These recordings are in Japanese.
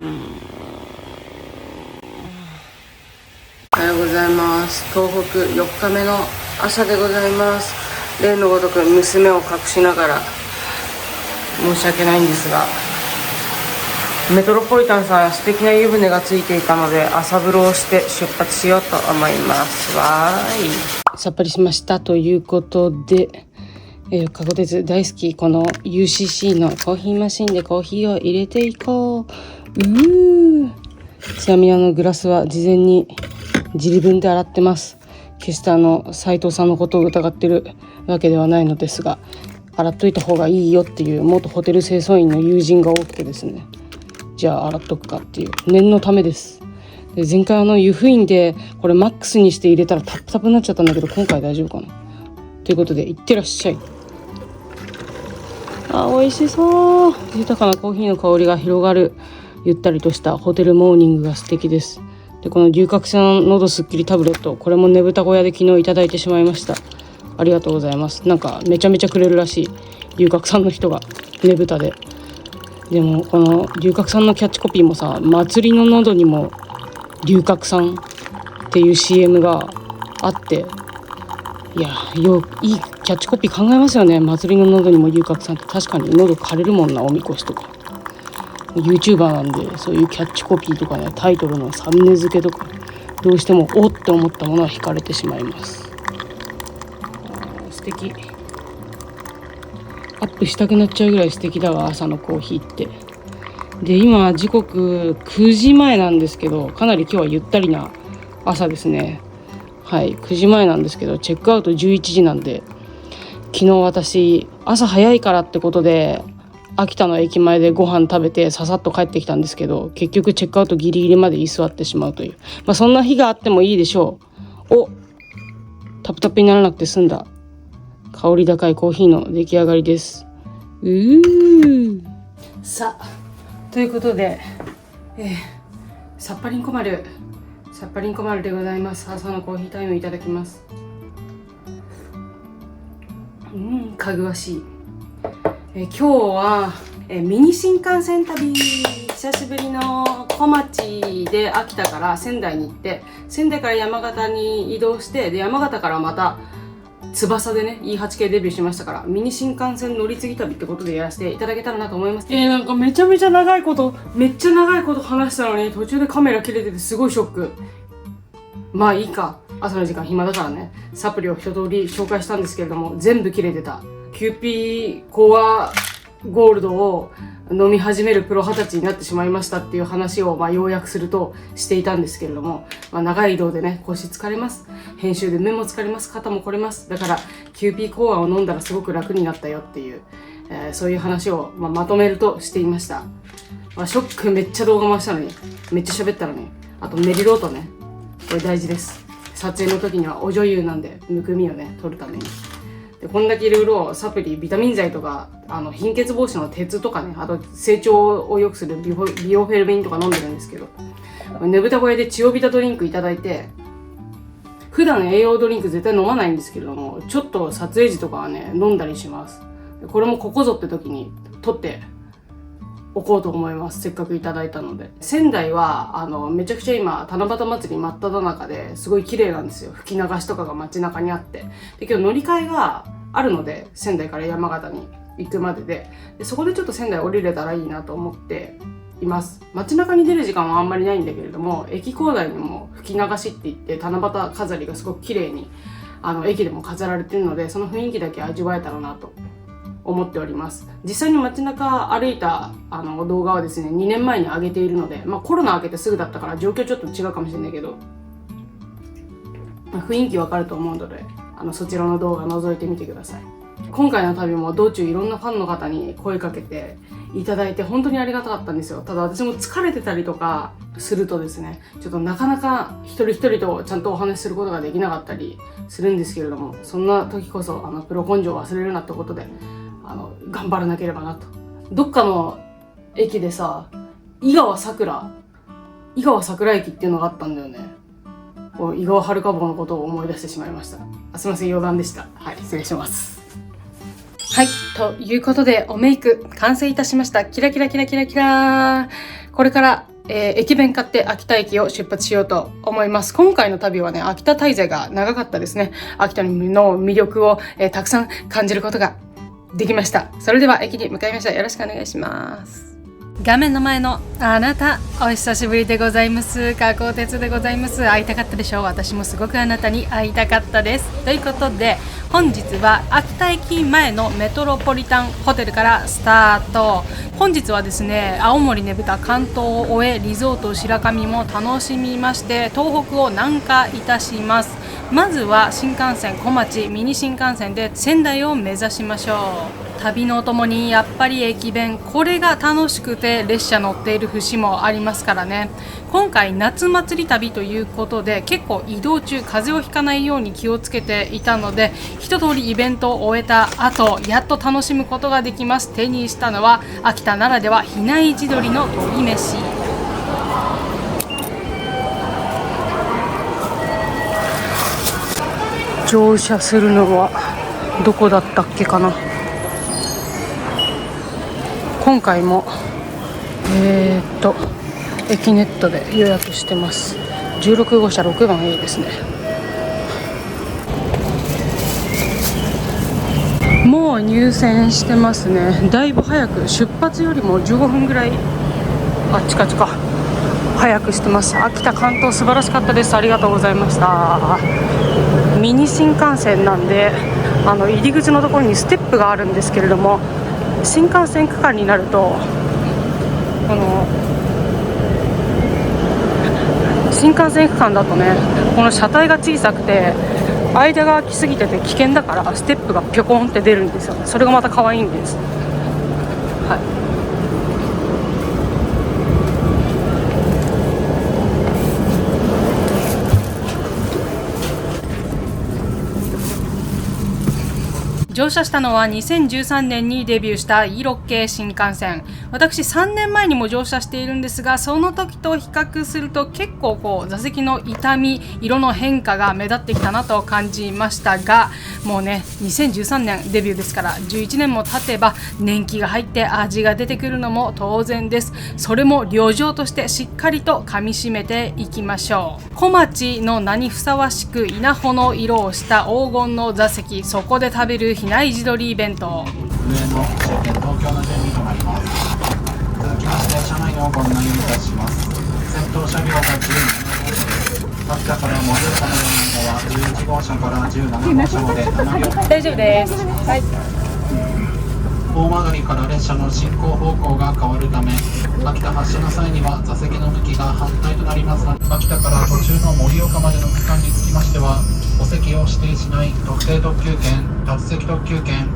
おはようございます。東北4日目の朝でございます。例のごとく娘を隠しながら申し訳ないんですが、メトロポリタンさん素敵な湯船がついていたので朝風呂をして出発しようと思います。わーい。さっぱりしましたということで、かごです大好きこの UCC のコーヒーマシンでコーヒーを入れていこう。ちなみにグラスは事前に自利分で洗ってます。決して斉藤さんのことを疑ってるわけではないのですが、洗っといた方がいいよっていう元ホテル清掃員の友人が多くてですね、じゃあ洗っとくかっていう念のためです。で前回湯布院でこれマックスにして入れたらタップタプになっちゃったんだけど、今回大丈夫かなということで、いってらっしゃい。美味しそう。豊かなコーヒーの香りが広がるゆったりとしたホテルモーニングが素敵です。でこの龍角散のどすっきりタブレット、これもねぶた小屋で昨日いただいてしまいました。ありがとうございます。なんかめちゃめちゃくれるらしい、龍角散の人がねぶたで。でもこの龍角散のキャッチコピーもさ、祭りの喉にも龍角散っていう CM があって、いやいいキャッチコピー考えますよね。祭りの喉にも龍角散って、確かに喉枯れるもんな、おみこしとか。YouTuber なんで、そういうキャッチコピーとかね、タイトルのサムネ付けとかどうしてもおって思ったものは惹かれてしまいます。素敵。アップしたくなっちゃうぐらい素敵だわ、朝のコーヒーって。で今時刻9時前なんですけど、かなり今日はゆったりな朝ですね。はい、9時前なんですけど、チェックアウト11時なんで、昨日私朝早いからってことで秋田の駅前でご飯食べてささっと帰ってきたんですけど、結局チェックアウトギリギリまで居座ってしまうという、そんな日があってもいいでしょう。タプタプにならなくて済んだ。香り高いコーヒーの出来上がりです。さあということで、さっぱりんこ丸でございます。朝のコーヒータイムいただきます。かぐわしい。今日は、ミニ新幹線旅、久しぶりの小町で秋田から仙台に行って、仙台から山形に移動して、で山形からまた翼でね E8 系デビューしましたから、ミニ新幹線乗り継ぎ旅ってことでやらせていただけたらなと思います。なんかめちゃめちゃ長いこと話したのに途中でカメラ切れててすごいショック。まあいいか、朝の時間暇だからね。サプリを一通り紹介したんですけれども、全部切れてた。キューピーコアゴールドを飲み始めるプロ20歳になってしまいましたっていう話を要約するとしていたんですけれども、長い移動でね腰疲れます、編集で目も疲れます、肩も凝れます。だからキューピーコアを飲んだらすごく楽になったよっていう、そういう話を、まとめるとしていました。ショック。めっちゃ動画回したのにめっちゃ喋ったのに。あとメリロートね、これ大事です。撮影の時にはお女優なんでむくみをね取るために。でこんだけいろいろサプリ、ビタミン剤とか貧血防止の鉄とかね、あと成長を良くするビオフェルミンとか飲んでるんですけど、ねぶた小屋でチオビタドリンクいただいて、普段栄養ドリンク絶対飲まないんですけれども、ちょっと撮影時とかはね飲んだりします。これもここぞって時に取っておこうと思います。せっかくいただいたので。仙台はめちゃくちゃ今七夕祭り真っ只中ですごい綺麗なんですよ。吹き流しとかが街中にあって、で今日乗り換えがあるので、仙台から山形に行くまでで、そこでちょっと仙台降りれたらいいなと思っています。街中に出る時間はあんまりないんだけれども、駅構内にも吹き流しって言って七夕飾りがすごく綺麗に駅でも飾られてるので、その雰囲気だけ味わえたらなと思っております。実際に街中歩いた動画はですね2年前に上げているので、コロナ明けてすぐだったから状況ちょっと違うかもしれないけど、雰囲気わかると思うのでそちらの動画覗いてみてください。今回の旅も道中いろんなファンの方に声かけていただいて本当にありがたかったんですよ。ただ私も疲れてたりとかするとですね、ちょっとなかなか一人一人とちゃんとお話しすることができなかったりするんですけれども、そんな時こそプロ根性を忘れるなってことで頑張らなければなと。どっかの駅でさ、井川桜駅っていうのがあったんだよね。井川遥坊のことを思い出してしまいました。すいません、余談でした。はい、失礼します。はい、ということでおメイク完成いたしました。キラキラキラキラキラ。これから駅弁買って秋田駅を出発しようと思います。今回の旅はね、秋田滞在が長かったですね。秋田の魅力を、たくさん感じることができました。それでは駅に向かいました。よろしくお願いします。画面の前のあなた、お久しぶりでございます。加工鉄でございます。会いたかったでしょう。私もすごくあなたに会いたかったです。ということで、本日は秋田駅前のメトロポリタンホテルからスタート。本日はですね、青森ねぶた関東を終え、リゾート白神も楽しみまして、東北を南下いたします。まずは新幹線小町ミニ新幹線で仙台を目指しましょう。旅のお供にやっぱり駅弁、これが楽しくて列車乗っている節もありますからね。今回夏祭り旅ということで、結構移動中風邪をひかないように気をつけていたので、一通りイベントを終えた後、やっと楽しむことができます。手にしたのは秋田ならでは比内地鶏の鶏飯。乗車するのはどこだったっけかな。今回も駅ネットで予約してます。16号車6番 A ですね。もう入線してますね。だいぶ早く、出発よりも15分ぐらいあっちか早くしてます。秋田関東素晴らしかったです。ありがとうございました。ミニ新幹線なんで、入り口のところにステップがあるんですけれども、新幹線区間になると新幹線区間だとね、この車体が小さくて間が空きすぎてて危険だから、ステップがピョコンって出るんですよ。それがまた可愛いんです。はい。乗車したのは2013年にデビューしたE6系新幹線。私3年前にも乗車しているんですが、その時と比較すると結構座席の傷み、色の変化が目立ってきたなと感じましたが、もうね、2013年デビューですから、11年も経てば年季が入って味が出てくるのも当然です。それも旅情としてしっかりと噛み締めていきましょう。小町の名にふさわしく稲穂の色をした黄金の座席、そこで食べる比内地鶏弁当。上の終点東京の順にとなります。続きまして車内のご案内をいたします。先頭車両が17号車です。秋田から盛岡の間は11号車から17号車まで7両。大丈夫です。はい。大曲りから列車の進行方向が変わるため、秋田発車の際には座席の向きが反対となりますが、秋田から途中の盛岡までの区間につきましては、お席を指定しない特定特急券、多席特急券、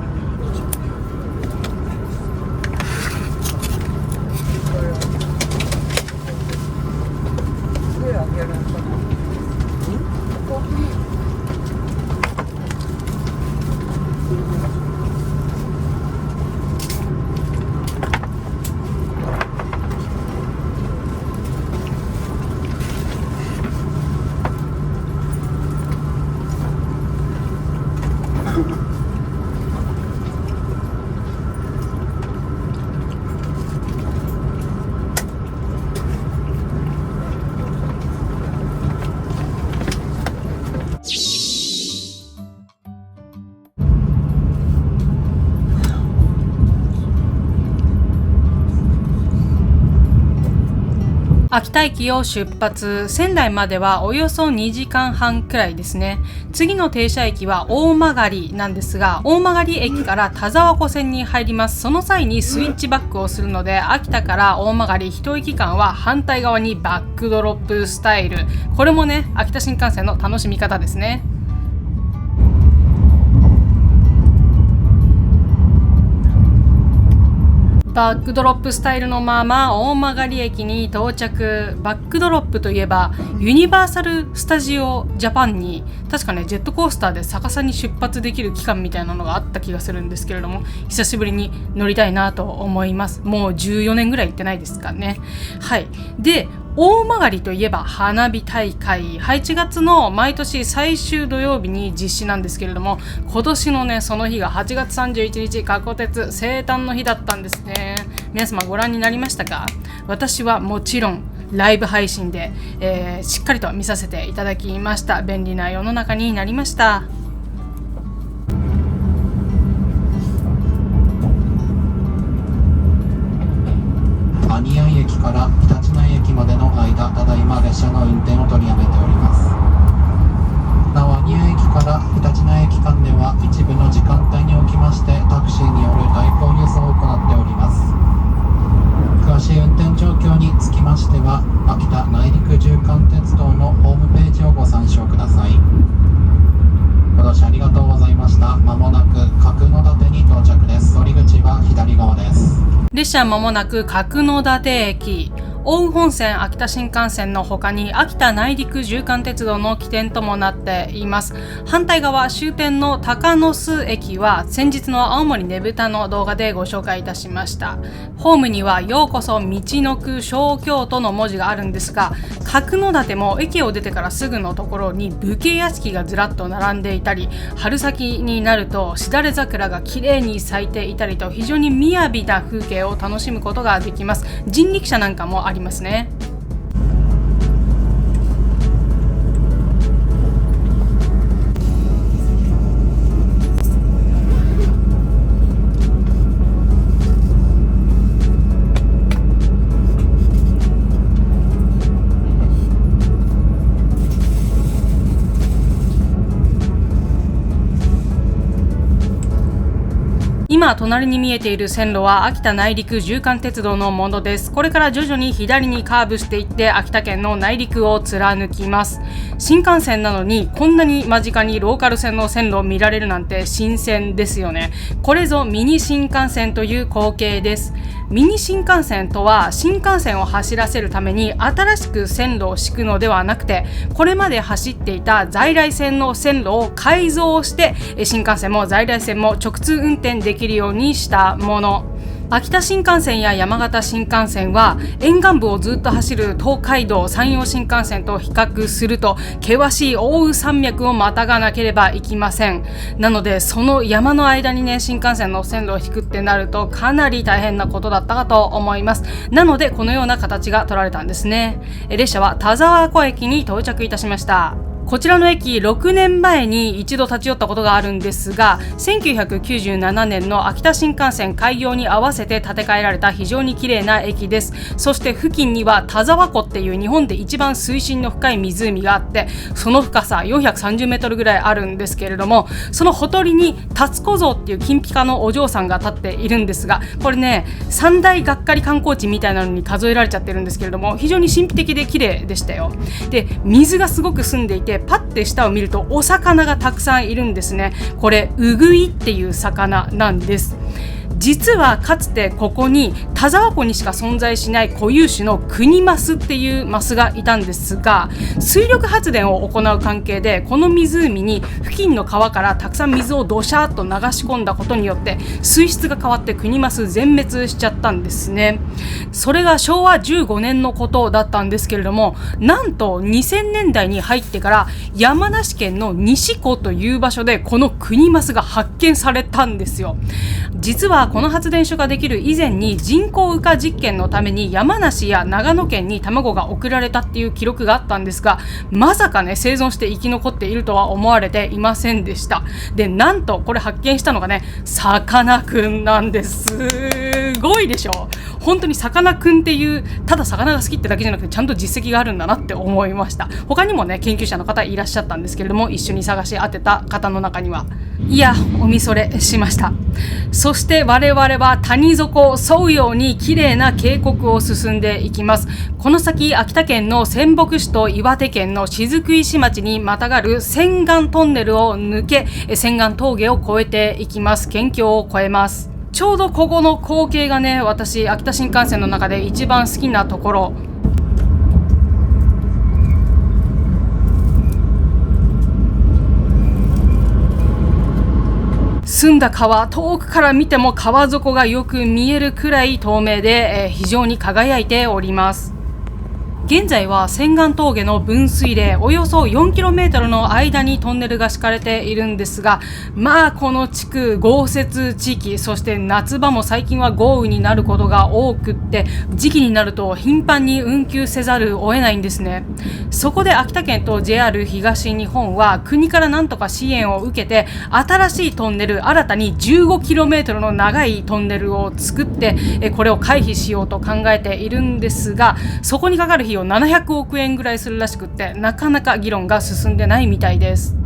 秋田駅を出発。仙台まではおよそ2時間半くらいですね。次の停車駅は大曲なんですが、大曲駅から田沢湖線に入ります。その際にスイッチバックをするので、秋田から大曲一駅間は反対側にバックドロップスタイル。これもね、秋田新幹線の楽しみ方ですね。バックドロップスタイルのまま大曲駅に到着。バックドロップといえばユニバーサル・スタジオ・ジャパンに確かね、ジェットコースターで逆さに出発できる期間みたいなのがあった気がするんですけれども、久しぶりに乗りたいなと思います。もう14年ぐらい行ってないですかね。はい。で、大曲といえば花火大会、8月の毎年最終土曜日に実施なんですけれども、今年のね、その日が8月31日、加古鉄生誕の日だったんですね。皆様ご覧になりましたか？私はもちろんライブ配信で、しっかりと見させていただきました。便利な世の中になりました。アニアイ駅からひたちな駅までの間、ただいま列車の運転を取りやめております。なお、アニア駅からひたちな駅間では一部の時間帯におきましてタクシーによる代行輸送を行っております。詳しい運転状況につきましては、秋田内陸縦貫鉄道のホームページをご参照ください。ご乗車ありがとうございました。まもなく角館に到着です。降り口は左側です。列車まもなく角館駅。奥羽本線秋田新幹線の他に秋田内陸縦貫鉄道の起点ともなっています。反対側終点の鷹巣駅は先日の青森ねぶたの動画でご紹介いたしました。ホームにはようこそ道のく小京都の文字があるんですが、角館も駅を出てからすぐのところに武家屋敷がずらっと並んでいたり、春先になるとしだれ桜が綺麗に咲いていたりと、非常に雅な風景を楽しむことができます。人力車なんかもありますね。今隣に見えている線路は秋田内陸縦貫鉄道のものです。これから徐々に左にカーブしていって秋田県の内陸を貫きます。新幹線なのにこんなに間近にローカル線の線路を見られるなんて新鮮ですよね。これぞミニ新幹線という光景です。ミニ新幹線とは新幹線を走らせるために新しく線路を敷くのではなくて、これまで走っていた在来線の線路を改造して新幹線も在来線も直通運転できるようにしたもの。秋田新幹線や山形新幹線は沿岸部をずっと走る東海道山陽新幹線と比較すると険しい奥羽山脈をまたがなければいけません。なのでその山の間にね、新幹線の線路を引くってなるとかなり大変なことだったかと思います。なのでこのような形が取られたんですね。列車は田沢湖駅に到着いたしました。こちらの駅、6年前に一度立ち寄ったことがあるんですが、1997年の秋田新幹線開業に合わせて建て替えられた非常に綺麗な駅です。そして付近には田沢湖っていう日本で一番水深の深い湖があって、その深さ430メートルぐらいあるんですけれども、そのほとりに達子像っていう金ピカのお嬢さんが立っているんですが、これね、三大がっかり観光地みたいなのに数えられちゃってるんですけれども、非常に神秘的で綺麗でしたよ。で、水がすごく澄んでいて、パッて下を見るとお魚がたくさんいるんですね。これウグイっていう魚なんです。実はかつてここに田沢湖にしか存在しない固有種のクニマスっていうマスがいたんですが、水力発電を行う関係でこの湖に付近の川からたくさん水をドシャーっと流し込んだことによって水質が変わってクニマス全滅しちゃったんですね。それが昭和15年のことだったんですけれども、なんと2000年代に入ってから山梨県の西湖という場所でこのクニマスが発見されたんですよ。実はこの発電所ができる以前に人工羽化実験のために山梨や長野県に卵が送られたっていう記録があったんですが、まさかね、生存して生き残っているとは思われていませんでした。で、なんとこれ発見したのがね、さかなクンなんです。すごいでしょ。本当にさかなクンっていう、ただ魚が好きってだけじゃなくてちゃんと実績があるんだなって思いました。他にもね、研究者の方いらっしゃったんですけれども、一緒に探し当てた方の中には、いや、おみそれしました。そして我々は谷底を沿うように綺麗な渓谷を進んでいきます。この先、秋田県の仙北市と岩手県の雫石町にまたがる仙岩トンネルを抜け、仙岩峠を越えていきます。県境を越えます。ちょうどここの光景がね、私秋田新幹線の中で一番好きなところ。澄んだ川、遠くから見ても川底がよく見えるくらい透明で、非常に輝いております。現在は仙岩峠の分水嶺およそ 4km の間にトンネルが敷かれているんですが、まあこの地区豪雪地域、そして夏場も最近は豪雨になることが多くって、時期になると頻繁に運休せざるを得ないんですね。そこで秋田県と JR 東日本は国からなんとか支援を受けて、新しいトンネル、新たに 15km の長いトンネルを作って、これを回避しようと考えているんですが、そこにかかる費用700億円ぐらいするらしくって、なかなか議論が進んでないみたいです。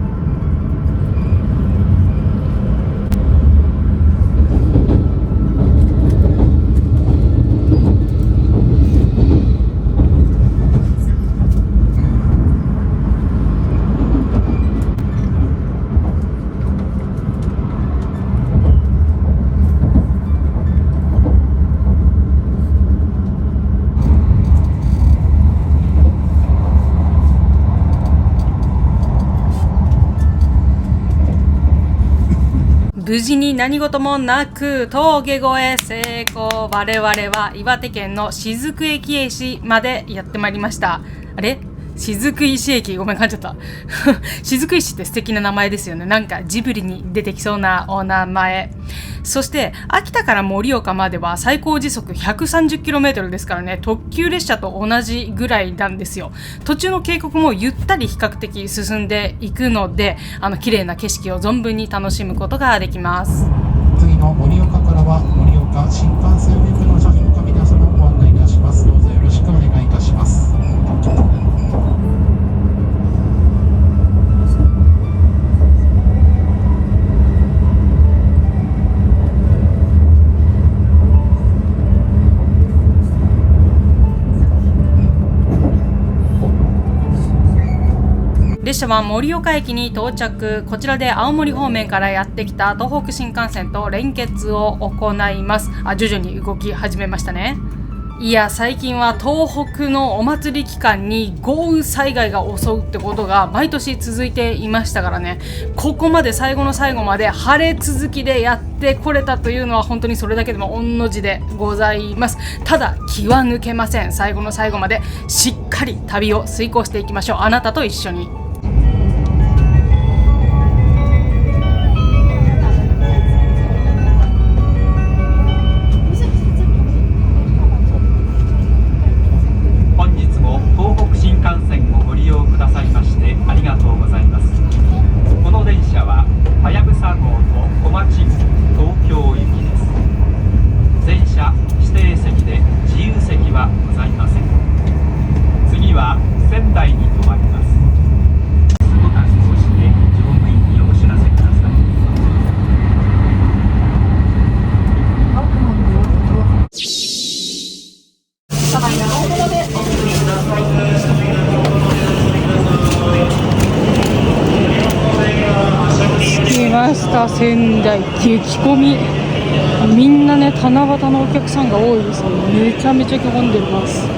無事に何事もなく峠越え成功。我々は岩手県の雫駅駅までやってまいりました。あれ、雫石駅、ごめん、噛んじゃった雫石って素敵な名前ですよね。なんかジブリに出てきそうなお名前。そして秋田から盛岡までは最高時速 130km ですからね、特急列車と同じぐらいなんですよ。途中の渓谷もゆったり比較的進んでいくので、綺麗な景色を存分に楽しむことができます。次の盛岡からは盛岡新幹線ウェブの車両の皆様をご案内いたします。どうぞよろしくお願いいたします。列車は盛岡駅に到着。こちらで青森方面からやってきた東北新幹線と連結を行います。徐々に動き始めましたね。いや、最近は東北のお祭り期間に豪雨災害が襲うってことが毎年続いていましたからね。ここまで最後の最後まで晴れ続きでやってこれたというのは本当にそれだけでも御の字でございます。ただ気は抜けません。最後の最後までしっかり旅を遂行していきましょう。あなたと一緒に。仙台激混み、みんなね、七夕のお客さんが多いですね。めちゃめちゃ混んでます。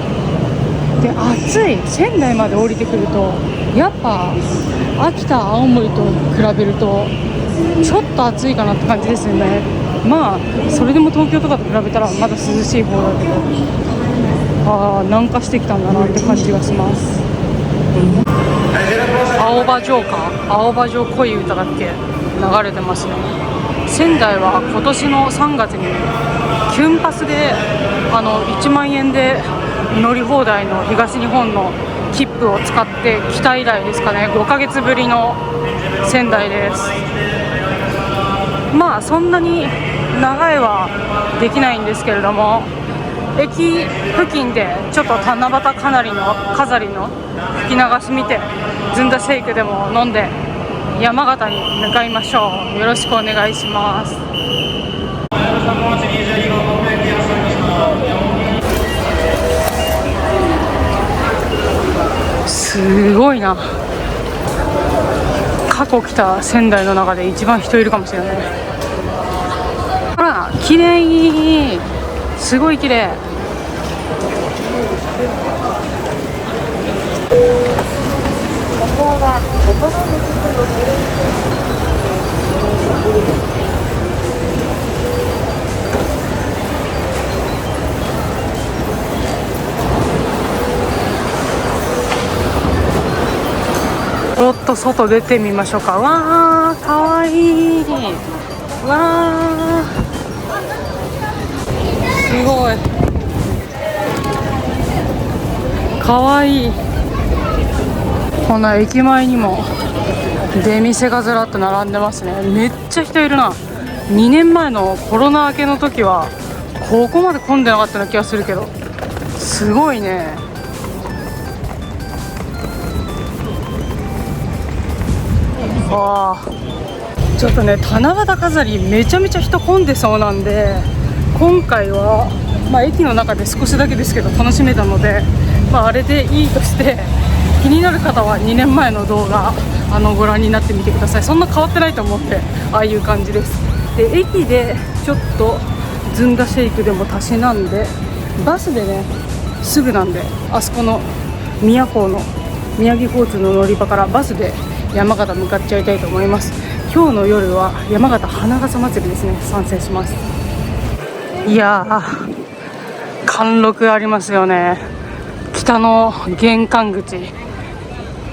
で、暑い。仙台まで降りてくるとやっぱ秋田、青森と比べるとちょっと暑いかなって感じですよね。まあそれでも東京とかと比べたらまだ涼しい方だけど、南下してきたんだなって感じがします。青葉城か、青葉城恋歌だっけ流れてますね。仙台は今年の3月にキュンパスで1万円で乗り放題の東日本の切符を使って来た以来ですかね。5ヶ月ぶりの仙台です。まあそんなに長いはできないんですけれども、駅付近でちょっと七夕飾りの吹き流し見て、ずんだシェイクでも飲んで山形に向かいましょう。よろしくお願いします。すごいな。過去来た仙台の中で一番人いるかもしれない。ほら、綺麗、すごい綺麗。と外出てみましょうか。わー、かわいい。わー、すごいかわいい。こんな駅前にも出店がずらっと並んでますね。めっちゃ人いるな。2年前のコロナ明けの時はここまで混んでなかったような気がするけど、すごいね。わあ、ちょっとね、七夕飾りめちゃめちゃ人混んでそうなんで、今回は、駅の中で少しだけですけど楽しめたので、あれでいいとして、気になる方は2年前の動画ご覧になってみてください。そんな変わってないと思って、ああいう感じです。で、駅でちょっとずんだシェイクでもたしなんで、バスでねすぐなんで、あそこの宮港の宮城交通の乗り場からバスで山形向かっちゃいたいと思います。今日の夜は山形花笠祭りですね。参戦します。いやー、貫禄ありますよね。北の玄関口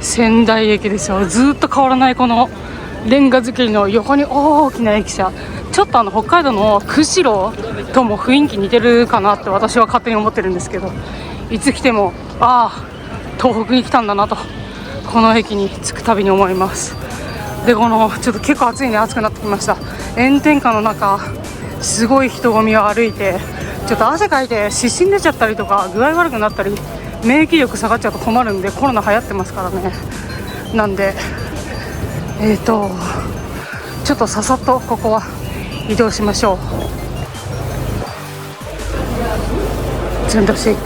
仙台駅ですよ。ずっと変わらないこのレンガ造りの横に大きな駅舎。ちょっと北海道の釧路とも雰囲気似てるかなって私は勝手に思ってるんですけど、いつ来ても東北に来たんだなとこの駅に着くたびに思います。で、ちょっと結構暑いね。暑くなってきました。炎天下の中すごい人混みを歩いて、ちょっと汗かいて湿疹出ちゃったりとか具合悪くなったり免疫力下がっちゃうと困るんで、コロナ流行ってますからね。なんでちょっとささっとここは移動しましょう。ずんだシェイク、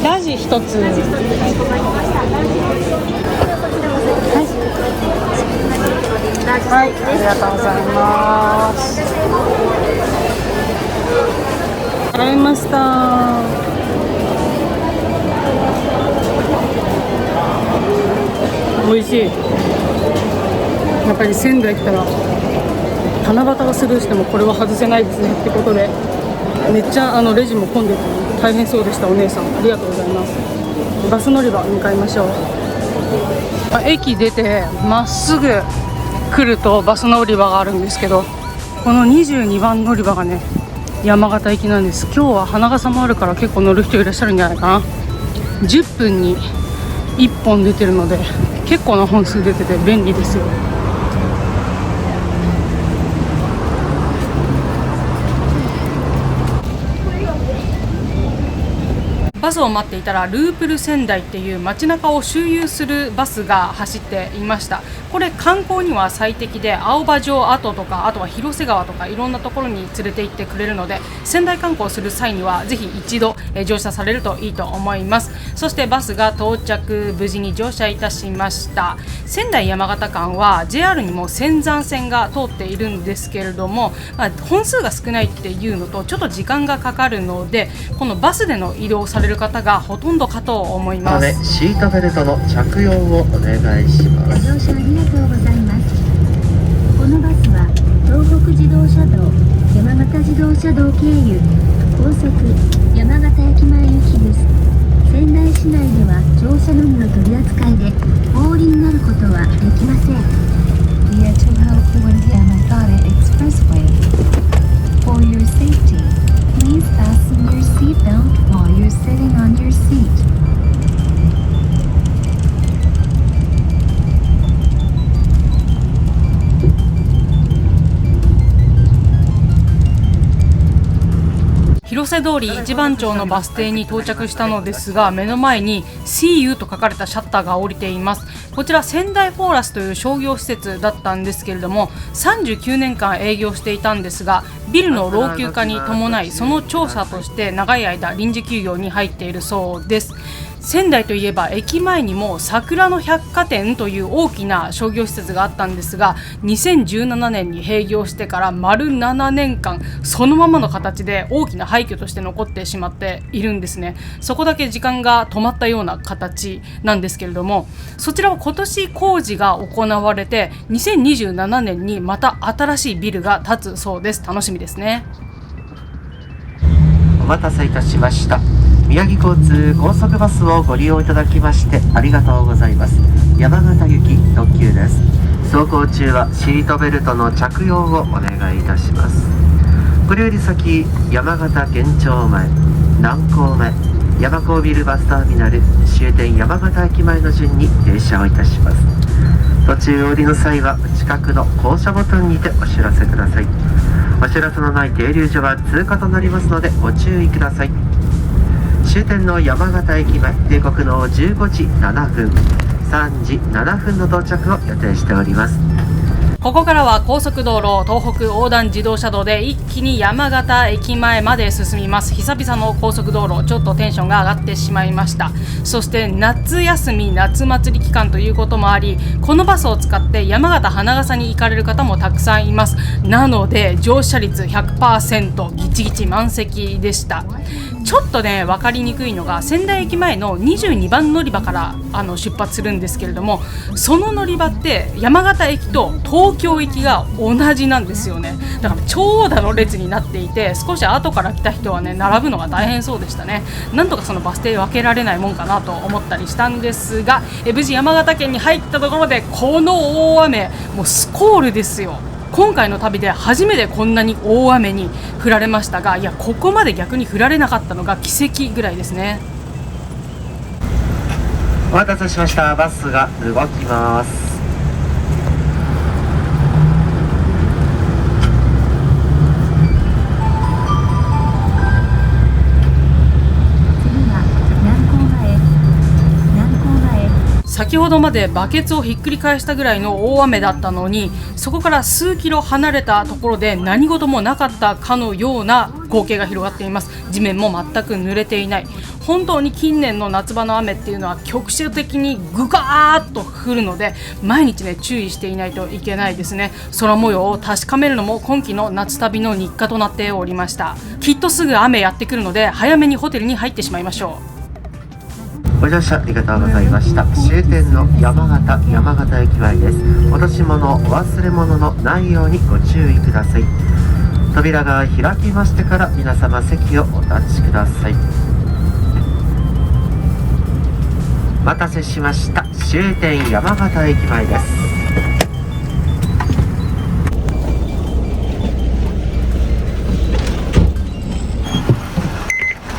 ラジ一つ。はい、ありがとうございます。洗いました。美味しい。やっぱり仙台来たら七夕をスルーしてもこれは外せないですねってことで、めっちゃレジも混んでて大変そうでした。お姉さんありがとうございます。バス乗り場向かいましょう。駅出てまっすぐ来るとバス乗り場があるんですけど、この22番乗り場がね山形行きなんです。今日は花笠もあるから結構乗る人いらっしゃるんじゃないかな。10分に1本出てるので結構な本数出てて便利ですよ。バスを待っていたらループル仙台っていう街中を周遊するバスが走っていました。これ観光には最適で、青葉城跡とかあとは広瀬川とかいろんなところに連れて行ってくれるので、仙台観光する際にはぜひ一度乗車されるといいと思います。そしてバスが到着、無事に乗車いたしました。仙台山形間は JR にも仙山線が通っているんですけれども、本数が少ないっていうのとちょっと時間がかかるので、このバスでの移動される方がほとんどかと思います。シートベルトの着用をお願いします。ご乗車ありがとうございます。このバスは東北自動車道、山形自動車道経由高速山形駅前行きです。仙台市内では乗車のみの取り扱いでお降りになることはできません。 Via to Helpful Yamagata Expressway. For your safety, please fasten your seatbelt while you're sitting on your seat. 広瀬通り一番町のバス停に到着したのですが、目の前に See You と書かれたシャッターが降りています。こちら仙台フォーラスという商業施設だったんですけれども、39年間営業していたんですが、ビルの老朽化に伴いその調査として長い間臨時休業に入っているそうです。仙台といえば駅前にも桜の百貨店という大きな商業施設があったんですが、2017年に閉業してから丸7年間そのままの形で大きな廃墟として残ってしまっているんですね。そこだけ時間が止まったような形なんですけれども、そちらは今年工事が行われて2027年にまた新しいビルが建つそうです。楽しみですね。待たせいたしました。宮城交通高速バスをご利用いただきましてありがとうございます。山形行き特急です。走行中はシートベルトの着用をお願いいたします。これより先、山形県庁前、南港前、山港ビルバスターミナル、終点山形駅前の順に停車をいたします。途中降りの際は近くの降車ボタンにてお知らせください。お知らせのない停留所は通過となりますのでご注意ください。終点の山形駅前、定刻の15時7分、3時7分の到着を予定しております。ここからは高速道路東北横断自動車道で一気に山形駅前まで進みます。久々の高速道路、ちょっとテンションが上がってしまいました。そして夏休み夏祭り期間ということもあり、このバスを使って山形花笠に行かれる方もたくさんいます。なので乗車率 100% ギチギチ満席でした。ちょっとね分かりにくいのが、仙台駅前の22番乗り場から出発するんですけれども、その乗り場って山形駅と東京駅が同じなんですよね。だから長蛇の列になっていて、少し後から来た人はね並ぶのが大変そうでしたね。なんとかそのバス停分けられないもんかなと思ったりしたんですが、無事山形県に入ったところでこの大雨、もうスコールですよ。今回の旅で初めてこんなに大雨に降られましたが、いやここまで逆に降られなかったのが奇跡ぐらいですね。お待たせしました。バスが動きます。先ほどまでバケツをひっくり返したぐらいの大雨だったのに、そこから数キロ離れたところで何事もなかったかのような光景が広がっています。地面も全く濡れていない。本当に近年の夏場の雨っていうのは局所的にグガーッと降るので、毎日ね注意していないといけないですね。空模様を確かめるのも今季の夏旅の日課となっておりました。きっとすぐ雨やってくるので早めにホテルに入ってしまいましょう。ご乗車ありがとうございました。終点の山形駅前です。落とし物、お忘れ物のないようにご注意ください。扉が開きましてから皆様席をお立ちください。お待たせしました。終点山形駅前です。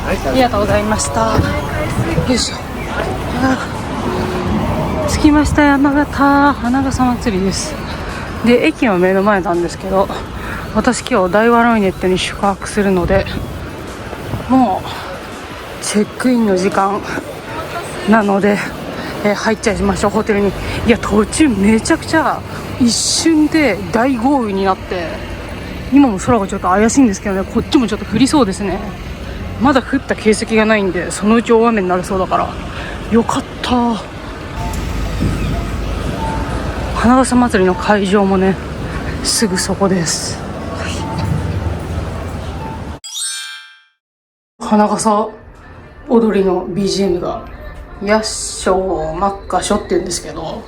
ありがとうございました。よいしょ。着きました。山形花笠祭りです。で駅の目の前なんですけど、私今日大和ロイネットに宿泊するので、もうチェックインの時間なので、入っちゃいましょうホテルに。いや途中めちゃくちゃ一瞬で大豪雨になって、今も空がちょっと怪しいんですけどね、こっちもちょっと降りそうですね。まだ降った形跡がないんで、そのうち大雨になるそうだからよかった。花笠祭りの会場もねすぐそこです。花笠踊りの BGM がヤッショーマッカショって言うんですけど、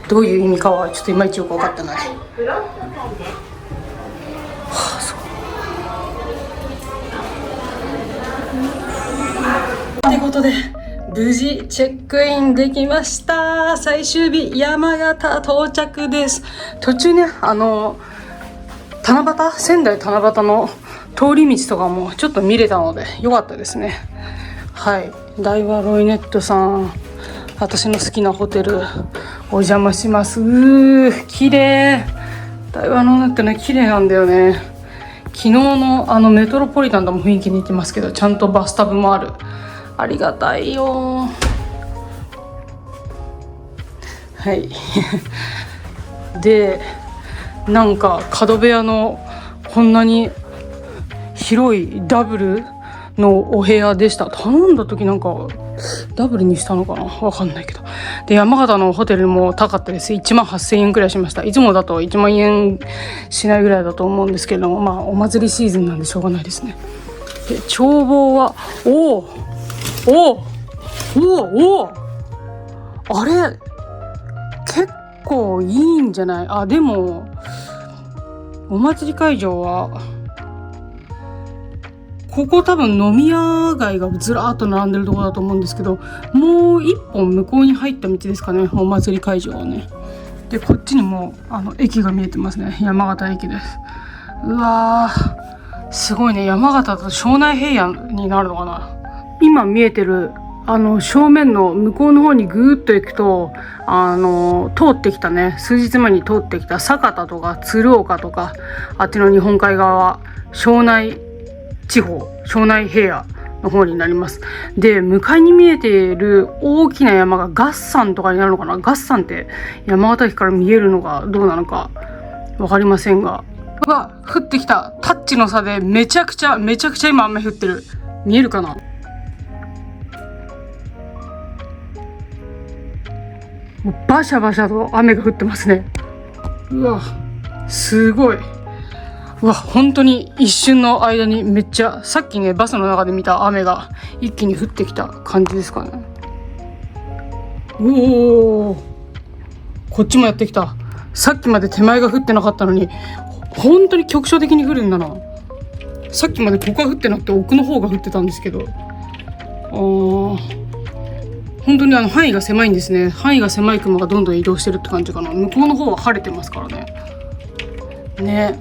どういう意味かはちょっといまいちよく分かってない。ということで無事チェックインできました。最終日山形到着です。途中ね仙台七夕の通り道とかもちょっと見れたので良かったですね。はい、大和ロイネットさん、私の好きなホテルお邪魔します。綺麗。大和ロイネットね綺麗なんだよね。昨日のメトロポリタンとも雰囲気似てますけど、ちゃんとバスタブもある。ありがたいよ。はいでなんか角部屋のこんなに広いダブルのお部屋でした。頼んだ時なんかダブルにしたのかな、わかんないけど。で山形のホテルも高かったです。18,000円くらいしました。いつもだと1万円しないぐらいだと思うんですけれども、まあお祭りシーズンなんでしょうがないですね。で眺望はあれ結構いいんじゃない？あ、でもお祭り会場はここ多分飲み屋街がずらーっと並んでるところだと思うんですけど、もう一本向こうに入った道ですかね、お祭り会場はね。でこっちにも駅が見えてますね。山形駅です。うわーすごいね。山形と庄内平野になるのかな。今見えてる正面の向こうの方にぐーっと行くと通ってきたね、数日前に通ってきた酒田とか鶴岡とか、あっちの日本海側は庄内地方、庄内平野の方になります。で向かいに見えている大きな山が月山とかになるのかな。月山って山形駅から見えるのがどうなのか分かりませんが、うわ降ってきた。タッチの差でめちゃくちゃ今雨降ってる。見えるかな。もうバシャバシャと雨が降ってますね。うわすごい。うわ本当に一瞬の間にめっちゃ、さっきねバスの中で見た雨が一気に降ってきた感じですかね。おおこっちもやってきた。さっきまで手前が降ってなかったのに本当に局所的に降るんだな。さっきまでここは降ってなくて奥の方が降ってたんですけど、本当に範囲が狭いんですね。範囲が狭い雲がどんどん移動してるって感じかな。向こうの方は晴れてますからね。ね、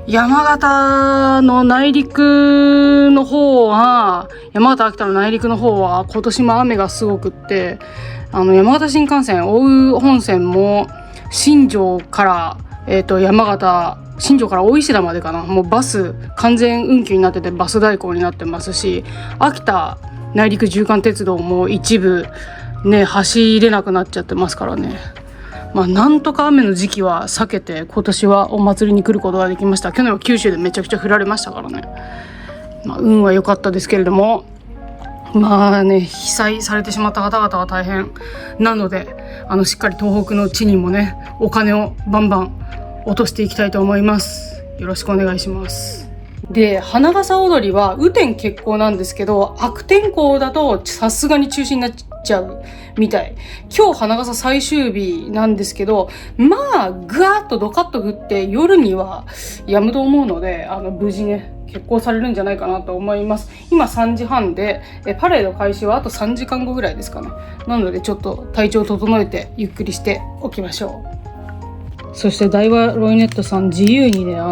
山形の内陸の方は、山形秋田の内陸の方は今年も雨がすごくって、山形新幹線奥羽本線も新庄から山形、新庄から大石田までかな、もうバス完全運休になっててバス代行になってますし、秋田内陸縦貫鉄道も一部ね走れなくなっちゃってますからね。なんとか雨の時期は避けて今年はお祭りに来ることができました。去年は九州でめちゃくちゃ降られましたからね。運は良かったですけれども、被災されてしまった方々は大変なので、しっかり東北の地にもねお金をバンバン落としていきたいと思います。よろしくお願いします。で花笠踊りは雨天決行なんですけど、悪天候だとさすがに中止になっちゃうみたい。今日花笠最終日なんですけど、ぐわーっとドカッと降って夜には止むと思うので、無事ね決行されるんじゃないかなと思います。今3時半でパレード開始はあと3時間後ぐらいですかね。なのでちょっと体調を整えてゆっくりしておきましょう。そしてダイワロイネットさん、自由にねア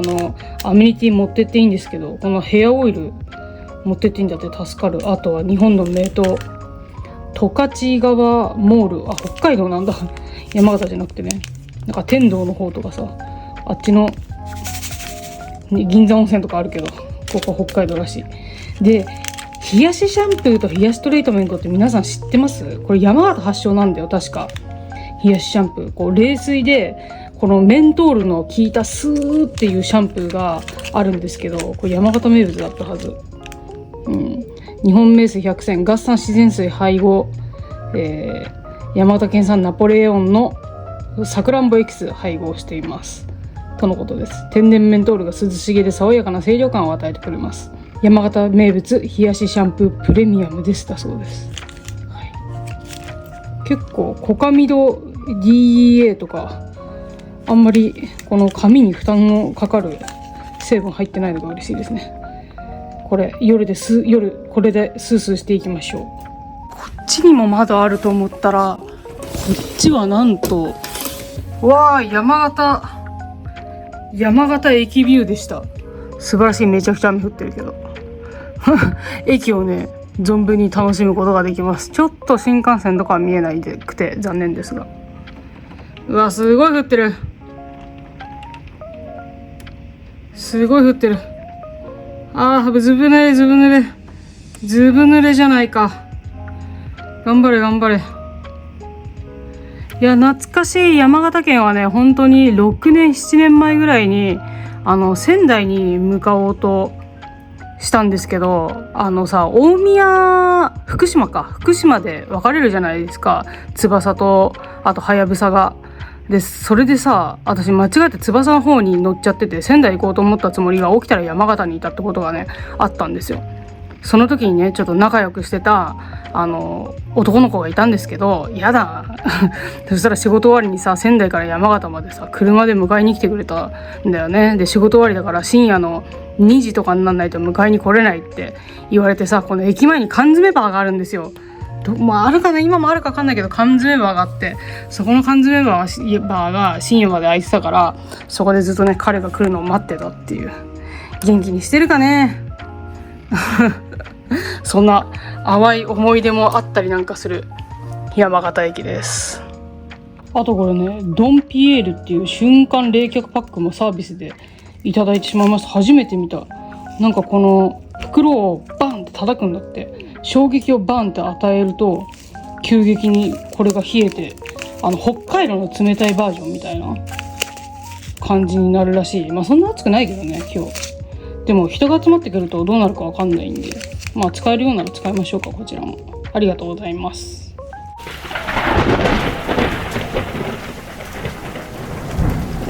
メニティ持ってっていいんですけど、このヘアオイル持ってっていいんだって助かる。あとは日本の名湯十勝川モール、北海道なんだ山形じゃなくてね、なんか天童の方とかさ、あっちの、銀座温泉とかあるけど、ここ北海道らしい。で冷やしシャンプーと冷やしトリートメントって皆さん知ってます？これ山形発祥なんだよ確か。冷やしシャンプー、冷水でこのメントールの効いたスーっていうシャンプーがあるんですけど、これ山形名物だったはず。日本名水100選、合算自然水配合、山形県産ナポレオンのさくらんぼエキス配合していますとのことです。天然メントールが涼しげで爽やかな清涼感を与えてくれます。山形名物冷やしシャンプープレミアムですだそうです。結構コカミド DEA とかあんまりこの髪に負担のかかる成分入ってないのが嬉しいですね。これ夜これでスースーしていきましょう。こっちにも窓あると思ったら、こっちはなんと山形駅ビューでした。素晴らしい。めちゃくちゃ雨降ってるけど駅をね存分に楽しむことができます。ちょっと新幹線とかは見えないでくて残念ですが、すごい降ってる。すごい降ってる。ずぶ濡れじゃないか。頑張れ。いや懐かしい。山形県はね本当に6年7年前ぐらいに仙台に向かおうとしたんですけど、大宮福島で分かれるじゃないですか、翼とあとはやぶさが。でそれでさ、私間違えて翼の方に乗っちゃってて、仙台行こうと思ったつもりが起きたら山形にいたってことがねあったんですよ。その時にねちょっと仲良くしてた男の子がいたんですけど、やだそしたら仕事終わりにさ、仙台から山形までさ車で迎えに来てくれたんだよね。で仕事終わりだから深夜の2時とかにならないと迎えに来れないって言われてさ、この駅前に缶詰バーがあるんですよ。あるかな、今もあるか分かんないけど缶詰バーがあって、そこの缶詰バーが深夜まで開いてたから、そこでずっとね彼が来るのを待ってたっていう。元気にしてるかねそんな淡い思い出もあったりなんかする山形駅です。あとこれね、ドンピエールっていう瞬間冷却パックもサービスでいただいてしまいました。初めて見た。なんかこの袋をバンって叩くんだって。衝撃をバンって与えると急激にこれが冷えて、北海道の冷たいバージョンみたいな感じになるらしい。まあそんな暑くないけどね今日。でも人が集まってくるとどうなるかわかんないんで、まあ使えるようなら使いましょうか。こちらもありがとうございます。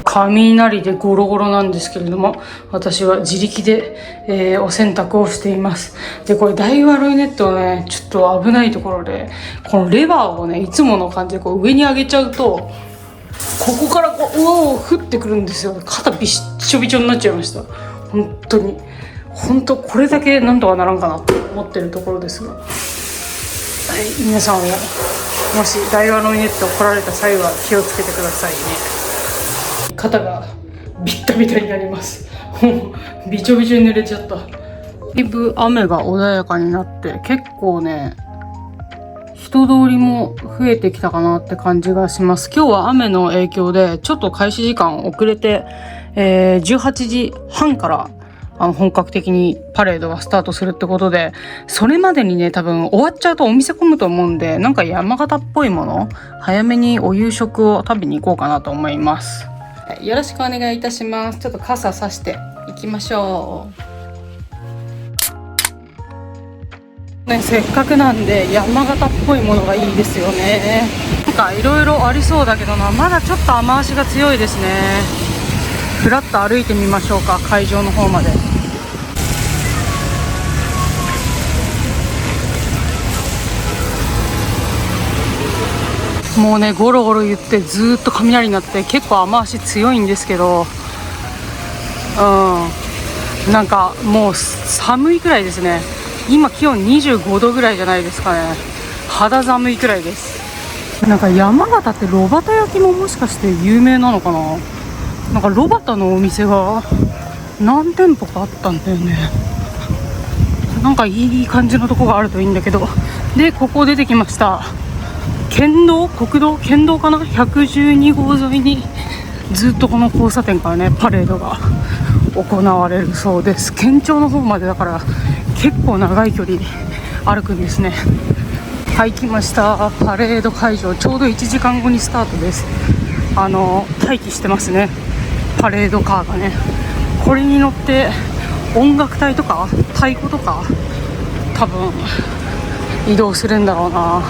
雷でゴロゴロなんですけれども、私は自力で、お洗濯をしています。でこれダイワロイネットはねちょっと危ないところで、このレバーをねいつもの感じでこう上に上げちゃうと、ここからこう降ってくるんですよ。肩びっしょびちょになっちゃいました。本当これだけなんとかならんかなと思ってるところですが、はい、皆さんはもしダイワロイネットを来られた際は気をつけてくださいね。肩がビッタビタになります。もうびちょびちょに濡れちゃった。だいぶ雨が穏やかになって結構ね人通りも増えてきたかなって感じがします。今日は雨の影響でちょっと開始時間遅れて、18時半から本格的にパレードがスタートするってことで、それまでにね多分終わっちゃうとお店混むと思うんで、なんか山形っぽいもの早めにお夕食を食べに行こうかなと思います。よろしくお願いいたします。ちょっと傘さしていきましょうね。せっかくなんで山形っぽいものがいいですよね。なんかいろいろありそうだけどな、まだちょっと雨足が強いですね。ふらっと歩いてみましょうか、会場の方まで。もうねゴロゴロ言ってずーっと雷になって結構雨足強いんですけど、なんかもう寒いくらいですね。今気温25度ぐらいじゃないですかね。肌寒いくらいです。なんか山形って炉端焼きももしかして有名なのかな。なんか炉端のお店が何店舗かあったんだよね。なんかいい感じのとこがあるといいんだけど。でここ出てきました。県道かな、112号沿いにずっとこの交差点からねパレードが行われるそうです。県庁の方までだから結構長い距離歩くんですね。はい、来ました。パレード会場、ちょうど1時間後にスタートです。待機してますね、パレードカーがね。これに乗って音楽隊とか太鼓とか多分移動するんだろうな。